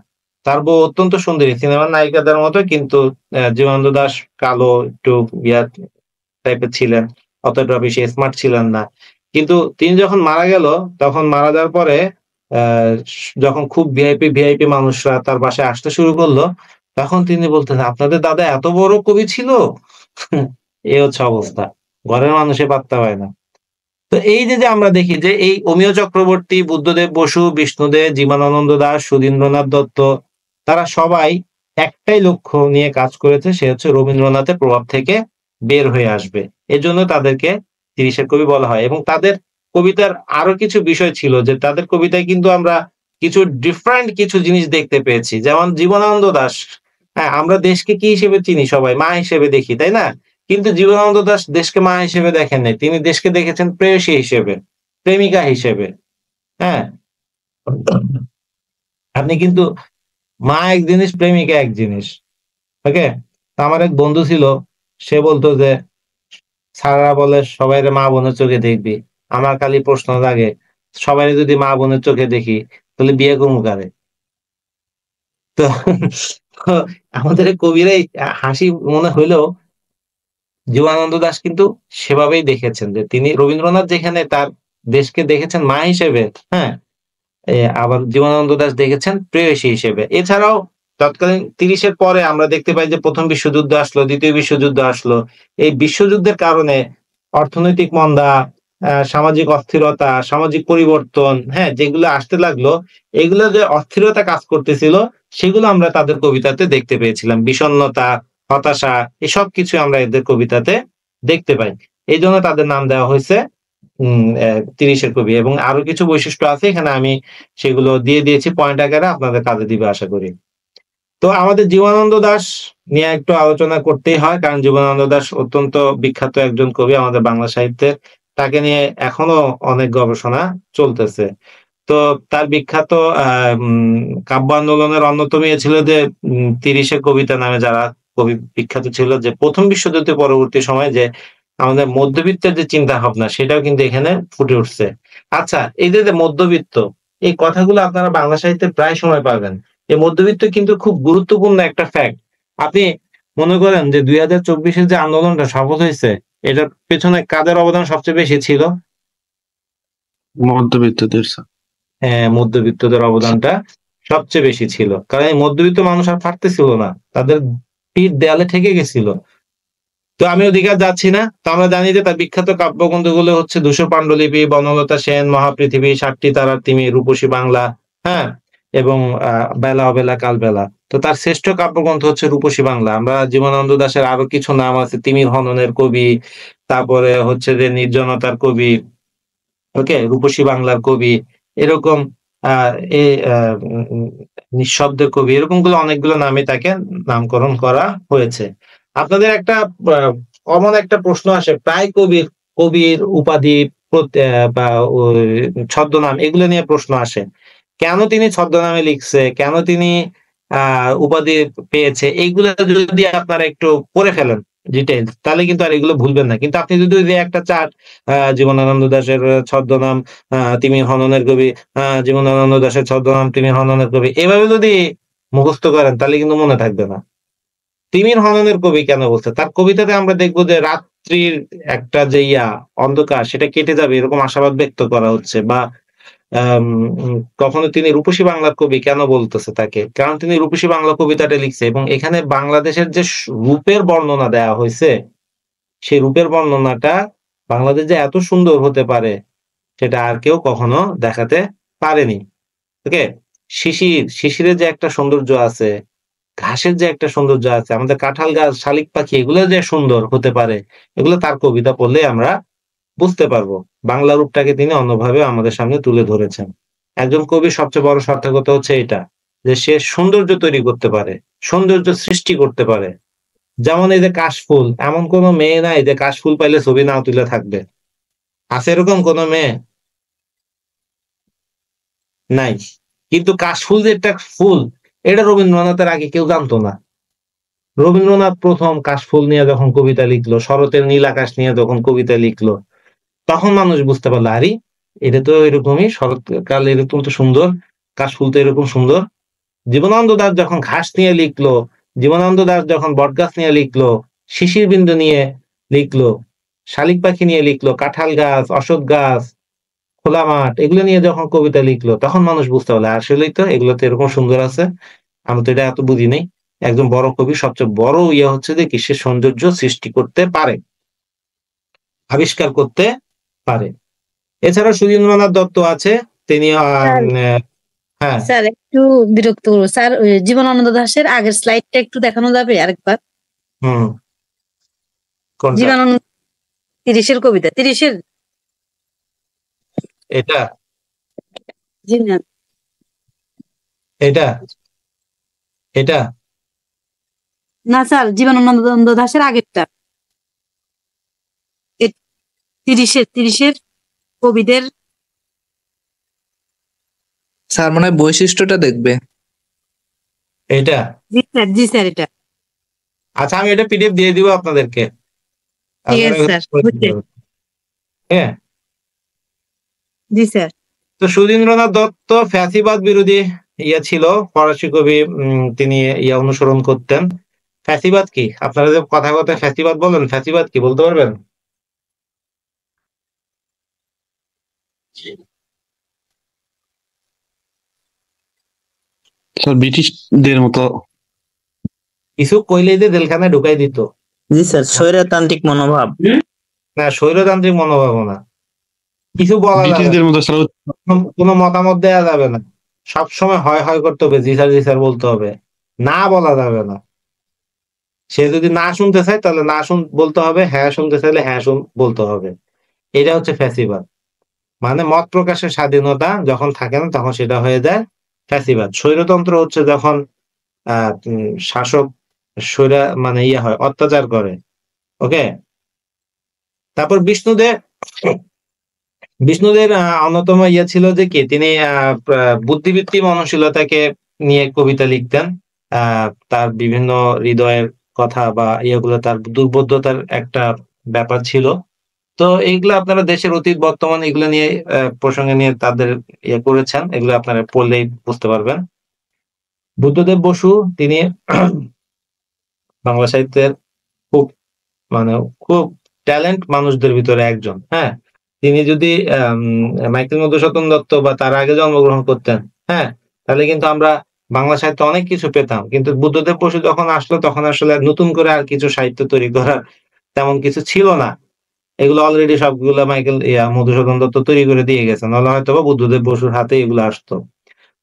তার বউ অত্যন্ত সুন্দরী, সিনেমার নায়িকাদের মতো, কিন্তু জীবনানন্দ দাশ কালো, একটু ইয়া টাইপের ছিলেন, অতটা বেশি স্মার্ট ছিলেন না। কিন্তু তিনি যখন মারা গেল, তখন মারা যাওয়ার পরে যখন খুব ভিআইপি ভিআইপি মানুষরা তার বাসায় আসতে শুরু করলো, তখন তিনি বলতেন, আপনাদের দাদা এত বড় কবি ছিল। এই হচ্ছে অবস্থা, ঘরের মানুষে পাত্তা পায় না। তো এই যে আমরা দেখি যে এই অমিয় চক্রবর্তী, বুদ্ধদেব বসু, বিষ্ণুদেব, জীবনানন্দ দাশ, সুধীন্দ্রনাথ দত্ত, তারা সবাই একটাই লক্ষ্য নিয়ে কাজ করেছে, সে হচ্ছে রবীন্দ্রনাথের প্রভাব থেকে বের হয়ে আসবে। এজন্য তাদেরকে তিরিশের কবি বলা হয়। এবং তাদের কবিতার আরো কিছু বিষয় ছিল, যে তাদের কবিতায় কিন্তু আমরা কিছু ডিফারেন্ট কিছু জিনিস দেখতে পেয়েছি। যেমন জীবনানন্দ দাশ, হ্যাঁ, আমরা দেশকে কি হিসেবে চিনি? সবাই মা হিসেবে দেখি, তাই না? কিন্তু জীবনানন্দ দাশ দেশকে মা হিসেবে দেখেন নাই, তিনি দেশকে দেখেছেন প্রেয়সী হিসেবে, প্রেমিকা হিসেবে। হ্যাঁ, আপনি কিন্তু মা এক জিনিস, প্রেমিকা এক জিনিস। ওকে, আমার এক বন্ধু ছিল, সে বলতো যে স্যাররা বলে সবাই মা বোনের চোখে দেখবি, আমার খালি প্রশ্ন লাগে, সবাই যদি মা বোনের চোখে দেখি তাহলে বিয়ে করবো কারে? তো আমাদের কবিরাই হাসি মনে হইলেও জীবনানন্দ দাশ কিন্তু সেভাবেই দেখেছেন, যে তিনি রবীন্দ্রনাথ যেখানে তার দেশকে দেখেছেন মা হিসেবে, হ্যাঁ, আবার জীবনানন্দ দাশ দেখেছেন প্রেয়সী হিসেবে। এছাড়াও তৎকালীন তিরিশের পরে আমরা দেখতে পাই যে প্রথম বিশ্বযুদ্ধ আসলো, দ্বিতীয় বিশ্বযুদ্ধ আসলো। এই বিশ্বযুদ্ধের কারণে অর্থনৈতিক মন্দা, সামাজিক অস্থিরতা, সামাজিক পরিবর্তন, হ্যাঁ, যেগুলো আসতে লাগলো, এগুলো যে অস্থিরতা কাজ করতেছিল সেগুলো আমরা তাদের কবিতাতে দেখতে পেয়েছিলাম। বিষণ্ণতা, হতাশা, এসব কিছু আমরা এদের কবিতাতে দেখতে পাই। এই জন্য তাদের নাম দেওয়া হয়েছে তিরিশের কবি। এবং আরো কিছু বৈশিষ্ট্য আছে এখানে, আমি সেগুলো দিয়ে দিয়েছি পয়েন্ট আকারে, আপনাদের কাজে দিবে আশা করি। তো আমাদের জীবনানন্দ দাশ নিয়ে একটু আলোচনা করতেই হয়, কারণ জীবনানন্দ দাশ অত্যন্ত বিখ্যাত একজন কবি আমাদের বাংলা সাহিত্যের। তাকে নিয়ে এখনো অনেক গবেষণা চলতেছে। তো তার বিখ্যাত কাব্য আন্দোলনের অন্যতম ছিল যে তিরিশে কবিতা নামে যারা কবি বিখ্যাত ছিল, যে প্রথম বিশ্বযুদ্ধের পরবর্তী সময়ে যে আমাদের মধ্যবিত্তের যে চিন্তা ভাবনা, সেটাও কিন্তু এখানে ফুটে উঠছে। আচ্ছা, এই যে মধ্যবিত্ত, এই কথাগুলো আপনারা বাংলা সাহিত্যে প্রায় সময় পাবেন। এই মধ্যবিত্ত কিন্তু খুব গুরুত্বপূর্ণ একটা ফ্যাক্ট। আপনি মনে করেন যে 2024-এর যে আন্দোলনটা সফল হয়েছে, এটার পেছনে কাদের অবদান সবচেয়ে বেশি ছিল? মধ্যবিত্তদের। মধ্যবিত্তদের অবদানটা সবচেয়ে বেশি ছিল, কারণ এই মধ্যবিত্ত মানুষ আর পারতেছিল না, তাদের পিঠ দেয়ালে ঠেকে গেছিল। তো আমি ওদিকে যাচ্ছি না। তো আমরা জানি যে তার বিখ্যাত কাব্যগ্রন্থগুলো হচ্ছে ধূসর পাণ্ডুলিপি, বনলতা সেন, মহাপৃথিবী, সাতটি তারার তিমি, রূপসী বাংলা, হ্যাঁ, এবং বেলা অবেলা কাল বেলা। তো তার শ্রেষ্ঠ কাব্যগ্রন্থ হচ্ছে রূপসী বাংলা। আমরা জীবনানন্দ দাশের আরো কিছু নাম আছে, তিমির হননের কবি, তারপরে হচ্ছে যে নির্জনতার কবি, ওকে, রূপসী বাংলার কবি, এরকম নিঃশব্দের কবি, এরকম গুলো অনেকগুলো নামে তাকে নামকরণ করা হয়েছে। আপনাদের একটা কমন একটা প্রশ্ন আসে, প্রায় কবির উপাধি বা ছদ্মনাম, এগুলো নিয়ে প্রশ্ন আসে। কেন তিনি ছদ্মনামে লিখছে, কেন তিনি উপাধি পেয়েছে, এইগুলো যদি আপনারা একটু পড়ে ফেলেন ডিটেইলস, তাহলে কিন্তু আর এগুলো ভুলবেন না। কিন্তু আপনি যদি ওই যে একটা চার্ট জীবনানন্দ দাশের ছদ্মনাম তিমির হননের কবি, জীবনানন্দ দাশের ছদ্মনাম তিমির হননের কবি, এভাবে যদি মুখস্থ করেন তাহলে কিন্তু মনে থাকবে না। তিমির হননের কবি কেন বলছে? তার কবিতাতে আমরা দেখবো যে রাত্রির একটা যে অন্ধকার সেটা কেটে যাবে এরকম আশাবাদ ব্যক্ত করা হচ্ছে। বা আম কখনো তিনি রূপসী বাংলার কবি কেন বলতেছে তাকে? কারণ তিনি রূপসী বাংলা কবিতাটা লিখছে এবং এখানে বাংলাদেশের যে রূপের বর্ণনা দেয়া হইছে, সেই রূপের বর্ণনাটা বাংলাদেশ যে এত সুন্দর হতে পারে সেটা আর কেউ কখনো দেখাতে পারেনি। ওকে? শিশিরের যে একটা সৌন্দর্য আছে, ঘাসের যে একটা সৌন্দর্য আছে, আমাদের কাঁঠাল গাছ, শালিক পাখি এগুলো যে সুন্দর হতে পারে, এগুলো তার কবিতা পড়লে আমরা বুঝতে পারবো। বাংলা রূপটাকে তিনি অন্যভাবে আমাদের সামনে তুলে ধরেছেন। একজন কবির সবচেয়ে বড় সার্থকতা হচ্ছে এটা, যে সে সৌন্দর্য তৈরি করতে পারে, সৌন্দর্য সৃষ্টি করতে পারে। যেমন এই যে কাশফুল, এমন কোনো মেয়ে নাই যে কাশফুল পাইলে ছবি না তুলে থাকবে। আছে এরকম কোনো মেয়ে? নাই। কিন্তু কাশফুল যে একটা ফুল, এটা রবীন্দ্রনাথের আগে কেউ জানতো না। রবীন্দ্রনাথ প্রথম কাশফুল নিয়ে যখন কবিতা লিখলো, শরতের নীল আকাশ নিয়ে যখন কবিতা লিখলো, তখন মানুষ বুঝতে পারলো, আরে এটা তো এরকমই, শরৎকাল এরকম তো সুন্দর, কাশফুল তো এরকম সুন্দর। জীবনানন্দ দাশ যখন ঘাস নিয়ে লিখলো, জীবনানন্দ দাশ যখন বটগাছ নিয়ে লিখলো, শিশির বিন্দু নিয়ে লিখলো, শালিক পাখি নিয়ে লিখলো, কাঁঠাল গাছ, অশ্বত্থ গাছ, খোলা মাঠ, এগুলো নিয়ে যখন কবিতা লিখলো, তখন মানুষ বুঝতে পারলো আসলেই তো এগুলো তো এরকম সুন্দর আছে, আমরা তো এটা এত বুঝি নাই। একজন বড় কবি সবচেয়ে বড় হচ্ছে যে কি, সে সৌন্দর্য সৃষ্টি করতে পারে, আবিষ্কার করতে পারে। এছাড়া সুধীন্দ্রনাথ দত্ত আছে, তিনি স্যার হ্যাঁ স্যার একটু বিরক্ত করবো স্যার, ওই জীবনানন্দ দাশের আগের স্লাইডটা একটু দেখানো যাবে আরেকবার? হুম কোনটা? জীবনানন্দ 30-এর কবিতা, 30-এর। এটা জি না, এটা এটা না স্যার, জীবনানন্দ দাশের আগেরটা, 30-এর কবিদের। স্যার মনে হয় বৈশিষ্ট্যটা দেখবে। এটা জি স্যার এটা। আচ্ছা, আমি এটা পিডিএফ দিয়ে দিব আপনাদেরকে, ঠিক আছে আপনারা স্যার, করে বুঝতে। দিতে পারবেন। হ্যাঁ, জি স্যার। তো সুধীন্দ্রনাথ দত্ত ফ্যাসিবাদ বিরোধী ছিল, ফরাসি কবি। তিনি অনুসরণ করতেন। ফ্যাসিবাদ কি? আপনারা যে কথা কথা ফ্যাসিবাদ বলেন, ফ্যাসিবাদ কি বলতে পারবেন? স্যার ব্রিটিশদের মতো। কিছু কইলেই যে জেলখানায় ঢুকাই দিত। জি স্যার, স্বৈরতান্ত্রিক মনোভাব। না, স্বৈরতান্ত্রিক মনোভাব না। কিছু বলা যাবে না, ব্রিটিশদের মতো স্যার। কোনো মতামত দেয়া যাবে না, সবসময় হয় হয় করতে হবে, জি স্যার বলতে হবে, না বলা যাবে না। সে যদি না শুনতে চায় তাহলে না বলতে হবে, হ্যাঁ শুনতে চাইলে হ্যাঁ বলতে হবে। এটা হচ্ছে ফ্যাসিবাদ। মানে মত প্রকাশের স্বাধীনতা যখন থাকে না, তখন সেটা হয়ে যায় ফ্যাসিবাদ। স্বৈরতন্ত্র হচ্ছে যখন শাসক স্বৈরা মানে হয়, অত্যাচার করে। ওকে, তারপর বিষ্ণুদের অন্যতম ছিল যে কি, তিনি বুদ্ধিবৃত্তি মননশীলতাকে নিয়ে কবিতা লিখতেন। তার বিভিন্ন হৃদয়ের কথা বা ইয়েগুলো, তার দুর্বোধ্যতার একটা ব্যাপার ছিল। তো এইগুলো আপনারা দেশের অতীত বর্তমান এগুলো নিয়ে প্রসঙ্গে নিয়ে তাদের করেছেন, এগুলো আপনারা পড়লেই বুঝতে পারবেন। বুদ্ধদেব বসু, তিনি বাংলা সাহিত্যের খুব মানে খুব ট্যালেন্ট মানুষদের ভিতরে একজন। হ্যাঁ, তিনি যদি মাইকেল মধুসূদন দত্ত বা তার আগে জন্মগ্রহণ করতেন, হ্যাঁ, তাহলে কিন্তু আমরা বাংলা সাহিত্যে অনেক কিছু পেতাম। কিন্তু বুদ্ধদেব বসু যখন আসলো, তখন আসলে নতুন করে আর কিছু সাহিত্য তৈরি করার তেমন কিছু ছিল না। এগুলো অলরেডি সবগুলো মাইকেল মধুসূদন দত্ত তৈরি করে দিয়ে গেছেন, নাহলে হয়তো বা বুদ্ধদেব বসুর হাতে এগুলো আসতো।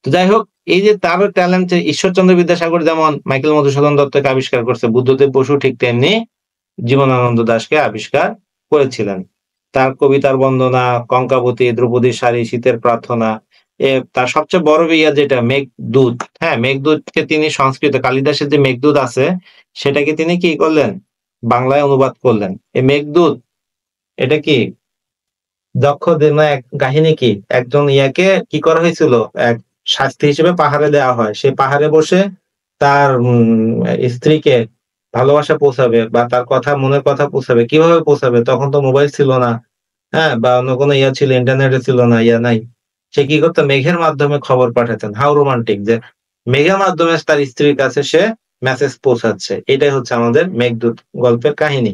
তো যাই হোক, এই যে তারও ট্যালেন্ট, ঈশ্বরচন্দ্র বিদ্যাসাগর যেমন মাইকেল মধুসূদন দত্তকে আবিষ্কার করছে, বুদ্ধদেব বসু ঠিক তেমনি জীবনানন্দ দাশকে আবিষ্কার করেছিলেন। তার কবিতার বন্দনা, কঙ্কাবতী, দ্রৌপদীর শাড়ি, শীতের প্রার্থনা, তার সবচেয়ে বড় যেটা মেঘদূত। হ্যাঁ, মেঘদূতকে তিনি সংস্কৃত, কালিদাসের যে মেঘদূত আছে সেটাকে তিনি কি করলেন, বাংলায় অনুবাদ করলেন। এই মেঘদূত এটা কি দক্ষ এক কাহিনী, কি একজন ইয়াকে কি করা হয়েছিল, এক শাস্তি হিসেবে পাহাড়ে দেওয়া হয়। সেই পাহাড়ে বসে তার স্ত্রীকে ভালোবাসা পৌঁছাবে বা তার কথা মনের কথা পৌঁছাবে, কিভাবে পৌঁছাবে? তখন তো মোবাইল ছিল না, হ্যাঁ, বা অন্য কোনো ইয়া ছিল, ইন্টারনেটে ছিল না, ইয়া নাই। সে কি করতো? মেঘের মাধ্যমে খবর পাঠাতেন। হাউ রোমান্টিক যে মেঘের মাধ্যমে তার স্ত্রীর কাছে সে মেসেজ পৌঁছাচ্ছে। এটাই হচ্ছে আমাদের মেঘদূত গল্পের কাহিনী।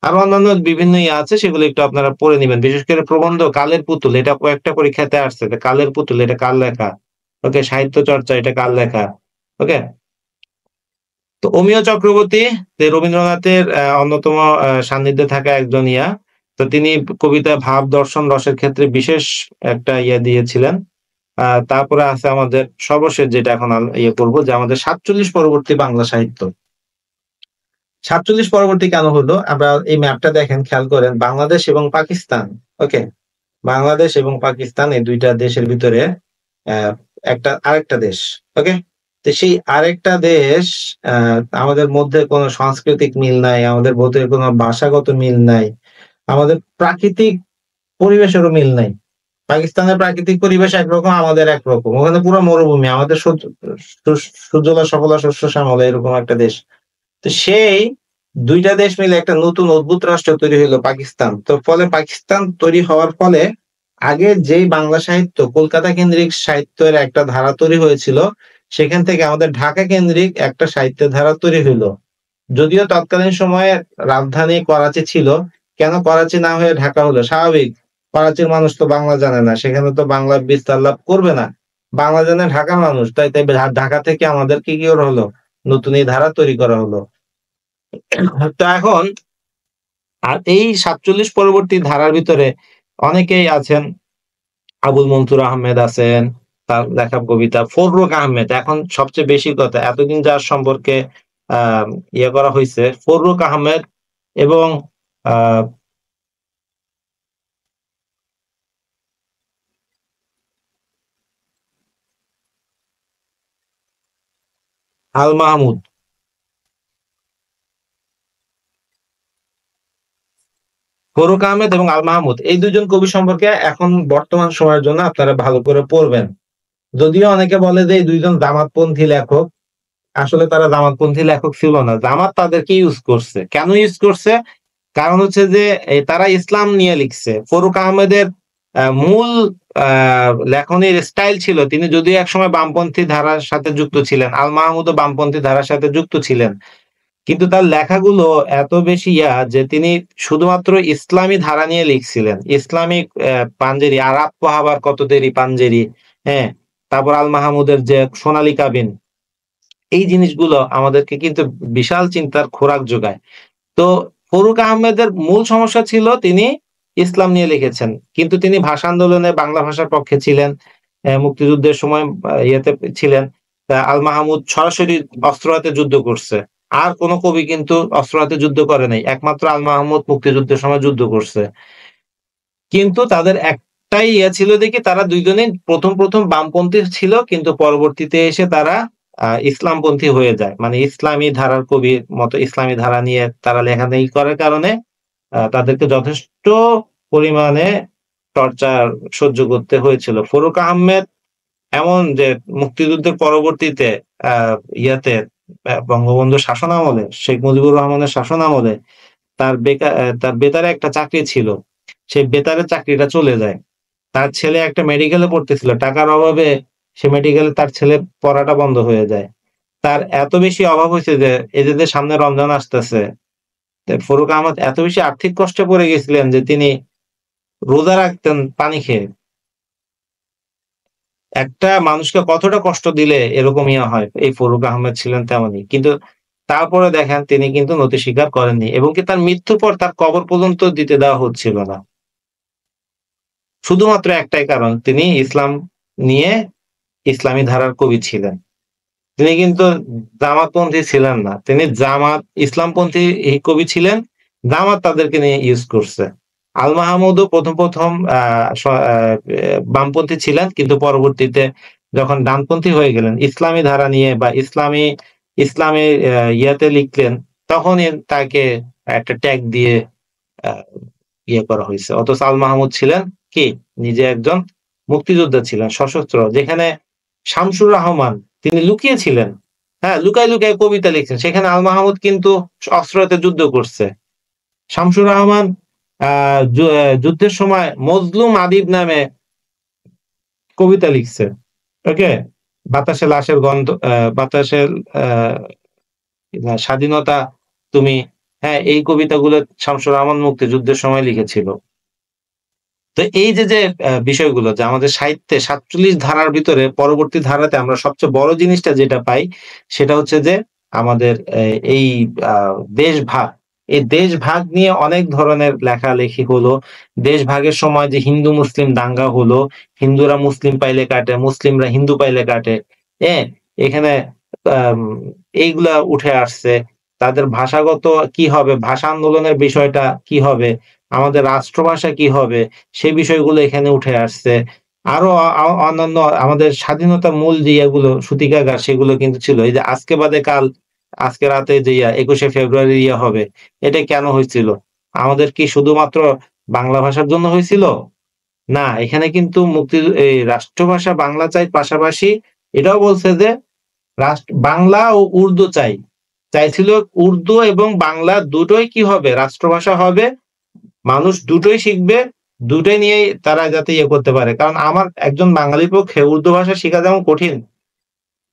আরো অন্যান্য বিভিন্ন ইয়ে আছে, সেগুলো একটু আপনারা পড়ে নিবেন। বিশেষ করে প্রবন্ধ কালের পুতুল, এটা কয়েকটা পরীক্ষাতে আসছে যে কালের পুতুল এটা কার লেখা। ওকে, সাহিত্য চর্চা এটা কার লেখা। ওকে, তো অমিয় চক্রবর্তী যে রবীন্দ্রনাথের অন্যতম সান্নিধ্যে থাকা একজন ইয়া, তো তিনি কবিতায় ভাব দর্শন রসের ক্ষেত্রে বিশেষ একটা ইয়ে দিয়েছিলেন। তারপরে আছে আমাদের সর্বশেষ যেটা এখন ইয়ে করবো, যে আমাদের 47 পরবর্তী বাংলা সাহিত্য। 47 পরবর্তী কেন হলো? আমরা এই ম্যাপটা দেখেন, খেয়াল করেন, বাংলাদেশ এবং পাকিস্তান। ওকে, বাংলাদেশ এবং পাকিস্তান এই দুইটা দেশের ভিতরে আরেকটা দেশ। ওকে, তো সেই আরেকটা দেশ, আমাদের মধ্যে কোনো সাংস্কৃতিক মিল নাই, আমাদের মধ্যে কোনো ভাষাগত মিল নাই, আমাদের প্রাকৃতিক পরিবেশেরও মিল নাই। পাকিস্তানের প্রাকৃতিক পরিবেশ একরকম, আমাদের একরকম। ওখানে পুরো মরুভূমি, আমাদের সুজলা সফলা শস্য শ্যামলা এরকম একটা দেশ। তো সেই দুইটা দেশ মিলে একটা নতুন অদ্ভুত রাষ্ট্র তৈরি হলো পাকিস্তান। তো ফলে পাকিস্তান তৈরি হওয়ার ফলে আগে যেই বাংলা সাহিত্য কলকাতা কেন্দ্রিক সাহিত্যের একটা ধারা তৈরি হয়েছিল, সেখান থেকে আমাদের ঢাকা কেন্দ্রিক একটা সাহিত্যের ধারা তৈরি হইলো। যদিও তৎকালীন সময়ে রাজধানী করাচি ছিল, কেন করাচি না হয়ে ঢাকা হলো? স্বাভাবিক, করাচির মানুষ তো বাংলা জানে না, সেখানে তো বাংলা বিস্তার লাভ করবে না। বাংলা জানে ঢাকার মানুষ, তাই তাই ঢাকা থেকে আমাদের কি করা হলো? নতুন এই ধারা তৈরি করা হলো। তো এখন এই 47 পরবর্তী ধারার ভিতরে অনেকেই আছেন, আবুল মনসুর আহমেদ আছেন, তার লেখা কবিতা, ফররুখ আহমেদ। এখন সবচেয়ে বেশি কথা, এতদিন যার সম্পর্কে ইয়ে করা হয়েছে, ফররুখ আহমেদ এবং আহ আল মাহমুদ। ফররুখ আহমেদ এবং আল মাহমুদ, এই দুজন কবি সম্পর্কে এখন বর্তমান সময়ের জন্য আপনারা ভালো করে পড়বেন। যদিও অনেকে বলে যে এই দুইজন জামাতপন্থী লেখক, আসলে তারা জামাতপন্থী লেখক ছিল না। জামাত তাদেরকে ইউজ করছে। কেন ইউজ করছে? কারণ হচ্ছে যে তারা ইসলাম নিয়ে লিখছে। ফররুখ আহমেদের মূল লেখনের স্টাইল ছিল, তিনি যদিও একসময় বামপন্থী ধারার সাথে যুক্ত ছিলেন, আল মাহমুদও বামপন্থী ধারার সাথে যুক্ত ছিলেন, কিন্তু তার লেখাগুলো এত বেশি যে তিনি শুধুমাত্র ইসলামী ধারা নিয়ে লিখছিলেন। ইসলামিক পাঞ্জেরি, আরাব পোহাবার কত দেরি পাঞ্জেরি, হ্যাঁ, তারপর আল মাহমুদের যে সোনালী কাবিন, এই জিনিসগুলো আমাদেরকে কিন্তু বিশাল চিন্তার খোরাক যোগায়। তো ফররুখ আহমেদের মূল সমস্যা ছিল তিনি ইসলাম নিয়ে লিখেছেন, কিন্তু তিনি ভাষা আন্দোলনে বাংলা ভাষার পক্ষে ছিলেন, মুক্তিযুদ্ধের সময় ইয়েতে ছিলেন। আল মাহমুদ সরাসরি অস্ত্র হাতে যুদ্ধ করছে, আর কোন কবি কিন্তু অস্ত্র হাতে যুদ্ধ করে নাই, একমাত্র আল মাহমুদ মুক্তিযুদ্ধের সময় যুদ্ধ করছে। কিন্তু তাদের একটাই ছিল দেখি, তারা দুইজনেই প্রথম প্রথম বামপন্থী ছিল, কিন্তু পরবর্তীতে এসে তারা ইসলামপন্থী হয়ে যায়। মানে ইসলামী ধারার কবির মতো ইসলামী ধারা নিয়ে তারা লেখালেখি করার কারণে তাদেরকে যথেষ্ট পরিমাণে টর্চার সহ্য করতে হয়েছিল। ফররুখ আহমেদ এমন যে মুক্তিযুদ্ধের পরবর্তীতে ইয়াতে বঙ্গবন্ধু শাসন আমলে, শেখ মুজিবুর রহমানের শাসন আমলে তার বেতারে একটা চাকরি ছিল, সেই বেতারের চাকরিটা চলে যায়। তার ছেলে একটা মেডিকেলে পড়তেছিল, টাকার অভাবে সে মেডিকেলে তার ছেলে পড়াটা বন্ধ হয়ে যায়। তার এত বেশি অভাব হয়েছে যে এদের সামনে রমজান আসতেছে, ফররুখ আহমদ এত বেশি আর্থিক কষ্টে পড়ে গেছিলেন যে তিনি রোজা রাখতেন পানি খেয়ে। একটা মানুষকে কতটা কষ্ট দিলে এরকম হয়, এই ফররুখ আহমেদ ছিলেন তেমনই। কিন্তু তারপরে দেখেন তিনি কিন্তু নতি স্বীকার করেননি, এবং কি তার মৃত্যুর পর তার কবর পর্যন্ত দিতে দেওয়া হচ্ছিল না, শুধুমাত্র একটাই কারণ, তিনি ইসলাম নিয়ে ইসলামী ধারার কবি ছিলেন। তিনি কিন্তু জামাতপন্থী ছিলেন না, তিনি ইসলামপন্থী কবি ছিলেন। জামাত তাদেরকে নিয়ে ইউজ করছে। আল মাহমুদও প্রথম প্রথম বামপন্থী ছিলেন, কিন্তু পরবর্তীতে যখন ডানপন্থী হয়ে গেলেন, ইসলামী ধারা নিয়ে বা ইসলামী ইয়াতে লিখলেন, তখনই তাকে একটা ট্যাগ দিয়ে করা হয়েছে। অথচ আল মাহমুদ ছিলেন কি নিজে একজন মুক্তিযোদ্ধা ছিলেন, সশস্ত্র, যেখানে শামসুর রহমান তিনি লুকিয়েছিলেন, হ্যাঁ, লুকায় লুকায় কবিতা লিখছেন। সেখানে আল মাহমুদ কিন্তু অস্ত্র হাতে যুদ্ধ করছে। শামসুর রহমান যুদ্ধের সময় মজলুম আদিব নামে কবিতা লিখছে। ওকে, বাতাসে লাশের গন্ধ, বাতাসের স্বাধীনতা তুমি, হ্যাঁ, এই কবিতাগুলো শামসুর রহমান মুক্তিযুদ্ধের সময় লিখেছিল। তো এই যে যে বিষয়গুলো যে আমাদের সাহিত্যে ৪৭ ধারার ভিতরে পরবর্তী ধারাতে আমরা সবচেয়ে বড় জিনিসটা যেটা পাই সেটা হচ্ছে যে আমাদের এই দেশভাগ, এই দেশভাগ নিয়ে অনেক ধরনের লেখালেখি হলো। দেশভাগের সময় যে হিন্দু মুসলিম দাঙ্গা হলো, হিন্দুরা মুসলিম পাইলে কাটে, মুসলিমরা হিন্দু পাইলে কাটে, হ্যাঁ, এখানে এইগুলা উঠে আসছে। তাদের ভাষাগত কি হবে, ভাষা আন্দোলনের বিষয়টা কি হবে, আমাদের রাষ্ট্রভাষা কি হবে, সেই বিষয়গুলো এখানে উঠে আসছে। আরো অন্যান্য আমাদের স্বাধীনতার মূল যে ইয়েগুলো সূতিকাগার সেগুলো কিন্তু ছিল। এই যে আজকে বাদে কাল, আজকে রাতে যে ২১শে ফেব্রুয়ারি হবে, এটা কেন হয়েছিল? আমাদের কি শুধুমাত্র বাংলা ভাষার জন্য হয়েছিল? না, এখানে কিন্তু এই রাষ্ট্রভাষা বাংলা চাই, পাশাপাশি এটাও বলছে যে বাংলা ও উর্দু চাইছিল। উর্দু এবং বাংলা দুটোই কি হবে, রাষ্ট্রভাষা হবে, মানুষ দুটোই শিখবে, দুটোই নিয়ে তারা যাতে করতে পারে। কারণ আমার একজন বাঙালির পক্ষে উর্দু ভাষা শেখা যেমন কঠিন,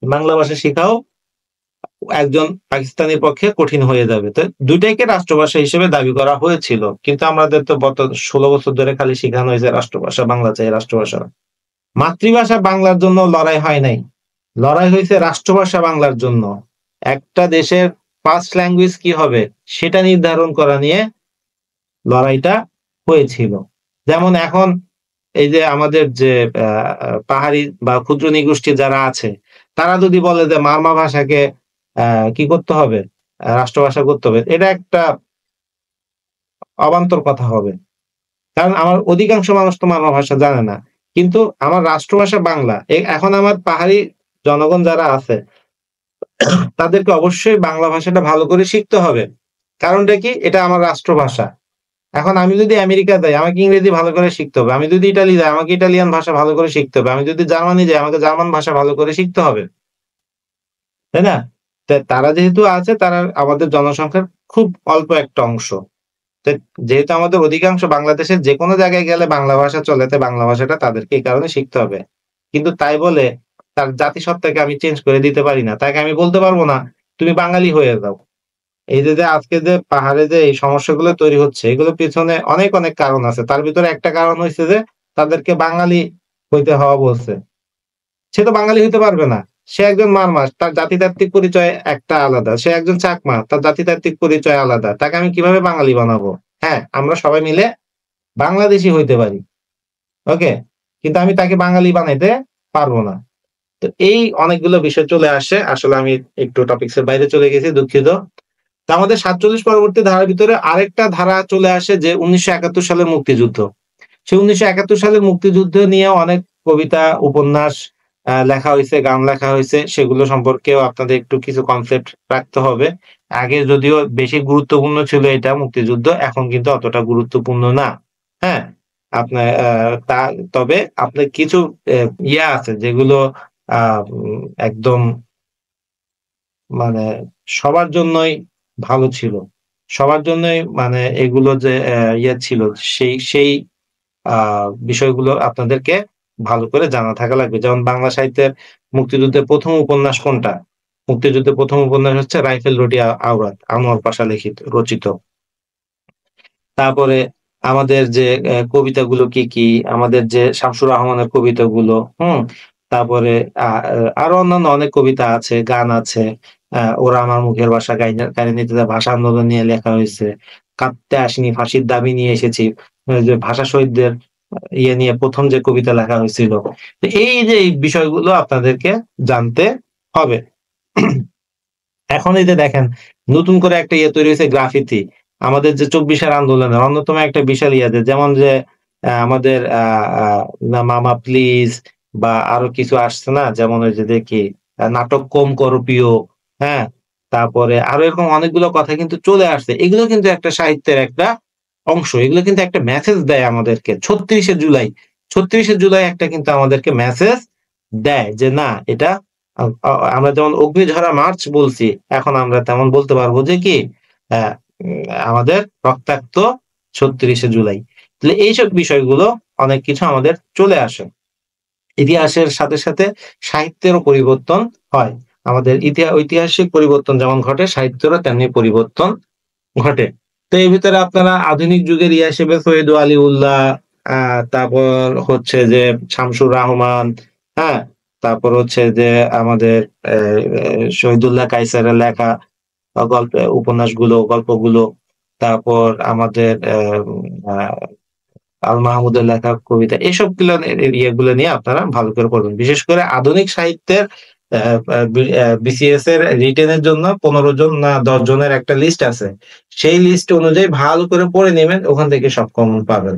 বাংলা ভাষা শেখাও একজন পাকিস্তানির পক্ষে কঠিন হয়ে যাবে। তো দুইটাইকে রাষ্ট্রভাষা হিসেবে দাবি করা হয়েছিল, কিন্তু আমাদের তো 16 বছর ধরে খালি শেখানো হয়েছে রাষ্ট্রভাষা বাংলা চাই, রাষ্ট্রভাষা। মাতৃভাষা বাংলার জন্য লড়াই হয় নাই, লড়াই হয়েছে রাষ্ট্রভাষা বাংলার জন্য। একটা দেশের ফার্স্ট ল্যাঙ্গুয়েজ কি হবে সেটা নির্ধারণ করা নিয়ে লড়াইটা হয়েছিল। যেমন এখন এই যে আমাদের যে পাহাড়ি বা ক্ষুদ্র নৃগোষ্ঠী যারা আছে, তারা যদি বলে যে মারমা ভাষাকে কি করতে হবে, রাষ্ট্রভাষা করতে হবে, এটা একটা অবান্তর কথা হবে। কারণ আমার অধিকাংশ মানুষ তো মারমা ভাষা জানে না, কিন্তু আমার রাষ্ট্রভাষা বাংলা। এখন আমার পাহাড়ি জনগণ যারা আছে তাদেরকে অবশ্যই বাংলা ভাষাটা ভালো করে শিখতে হবে। কারণটা কি, এটা আমার রাষ্ট্রভাষা। এখন আমি যদি আমেরিকা যাই আমাকে ইংরেজি ভালো করে শিখতে হবে, আমি যদি ইটালি যাই আমাকে ইটালিয়ান ভাষা ভালো করে শিখতে হবে, আমি যদি জার্মানি যাই আমাকে জার্মান ভাষা ভালো করে শিখতে হবে, তাই না? তারা যেহেতু আছে, তারা আমাদের জনসংখ্যার খুব অল্প একটা অংশ। যেহেতু আমাদের অধিকাংশ বাংলাদেশের যে কোনো জায়গায় গেলে বাংলা ভাষা চলে, তাই বাংলা ভাষাটা তাদেরকে এই কারণে শিখতে হবে। কিন্তু তাই বলে তার জাতিসত্তাকে আমি চেঞ্জ করে দিতে পারি না। তাকে আমি বলতে পারবো না তুমি বাঙালি হয়ে যাও। এই যে আজকে যে পাহাড়ে যে এই সমস্যাগুলো তৈরি হচ্ছে, এগুলোর পিছনে অনেক অনেক কারণ আছে। তার ভিতরে একটা কারণ হচ্ছে যে তাদেরকে বাঙালি হইতে হওয়া বলছে। সে তো বাঙালি হইতে পারবে না, সে একজন মারমাস, তার জাতিতাত্ত্বিক পরিচয় একটা আলাদা। সে একজন চাকমা, তার জাতিতাত্ত্বিক পরিচয় আলাদা। তাকে আমি কিভাবে বাঙালি বানাবো? হ্যাঁ, আমরা সবাই মিলে বাংলাদেশি হইতে পারি, ওকে, কিন্তু আমি তাকে বাঙালি বানাইতে পারবো না। তো এই অনেকগুলো বিষয় চলে আসে। আসলে আমি একটু টপিক্সের বাইরে চলে গেছি, দুঃখিত। তা আমাদের ৪৭ পরবর্তী ধারার ভিতরে আরেকটা ধারা চলে আসে যে ১৯৭১ সালের মুক্তিযুদ্ধ। সে ১৯৭১ সালের মুক্তিযুদ্ধ নিয়ে অনেক কবিতা, উপন্যাস লেখা হয়েছে, গান লেখা হয়েছে। সেগুলো সম্পর্কেও আপনাদের একটু কিছু কনসেপ্ট রাখতে হবে। আগে যদিও বেশি গুরুত্বপূর্ণ ছিল এটা মুক্তিযুদ্ধ, এখন কিন্তু অতটা গুরুত্বপূর্ণ না। হ্যাঁ, আপনার তবে আপনার কিছু ইয়া আছে যেগুলো একদম মানে সবার জন্যই ভালো ছিল, সবার জন্যই মানে এগুলো যে ইয়ে ছিল, সেই বিষয়গুলো আপনাদেরকে ভালো করে জানা থাকা লাগবে। যেমন বাংলা সাহিত্যের মুক্তিযুদ্ধের প্রথম উপন্যাস কোনটা? মুক্তিযুদ্ধের প্রথম উপন্যাস হচ্ছে রাইফেল রুটি আওরাত, আনোয়ার পাশা রচিত। তারপরে আমাদের যে কবিতাগুলো কি কি, আমাদের যে শামসুর রহমানের কবিতাগুলো, তারপরে আরো অন্যান্য অনেক কবিতা আছে, গান আছে। ওরা আমার মুখের ভাষা কাহিনীতে ভাষা আন্দোলন নিয়ে লেখা হয়েছে। কাঁদতে আসিনি, ফাঁসির দাবি নিয়ে এসেছি, যে ভাষা শহীদদের ইয়ে নিয়ে প্রথম যে কবিতা লেখা হয়েছিল। এই যে এই বিষয়গুলো আপনাদেরকে জানতে হবে। এখন এই যে দেখেন নতুন করে একটা ইয়ে তৈরি হয়েছে, গ্রাফিতি। আমাদের যে ২৪ আন্দোলনের অন্যতম একটা বিশাল ইয়াতে, যেমন যে আমাদের মামা প্লিজ বা আরো কিছু আসছে না, যেমন ওই যে দেখি নাটক কম করপিও, হ্যাঁ, তারপরে আরো এরকম অনেকগুলো কথা কিন্তু চলে আসছে। এগুলো কিন্তু একটা সাহিত্যের একটা অংশ, এগুলো কিন্তু একটা মেসেজ দেয় আমাদেরকে। ৩৬শে জুলাই একটা কিন্তু আমাদেরকে মেসেজ দেয় যে না, এটা আমরা যেমন অগ্নিঝরা মার্চ বলছি, এখন আমরা তেমন বলতে পারবো যে কি আমাদের রক্তাক্ত ৩৬শে জুলাই। তাহলে এইসব বিষয়গুলো অনেক কিছু আমাদের চলে আসে। ইতিহাসের সাথে সাথে সাহিত্যেরও পরিবর্তন হয়। আমাদের ঐতিহাসিক পরিবর্তন যেমন ঘটে, সাহিত্যেরও তেমনি পরিবর্তন ঘটে। তো এই ভিতরে আপনারা আধুনিক যুগের ইয়া হিসেবে সৈয়দ আলিউল্লাহ, তারপর হচ্ছে যে শামসুর রহমান, হ্যাঁ, তারপর হচ্ছে যে আমাদের শহীদুল্লাহ কায়সারের লেখা গল্প, উপন্যাসগুলো, গল্পগুলো, তারপর আমাদের আল মাহমুদের লেখা কবিতা, এসব ইয়েগুলো নিয়ে আপনারা ভালো করে পড়বেন। বিশেষ করে আধুনিক সাহিত্যের বিসিএস এর রিটেনের জন্য 15 জন না 10 জনের একটা লিস্ট আছে, সেই লিস্ট অনুযায়ী ভালো করে পড়ে নেবেন, ওখান থেকে সব কমন পাবেন।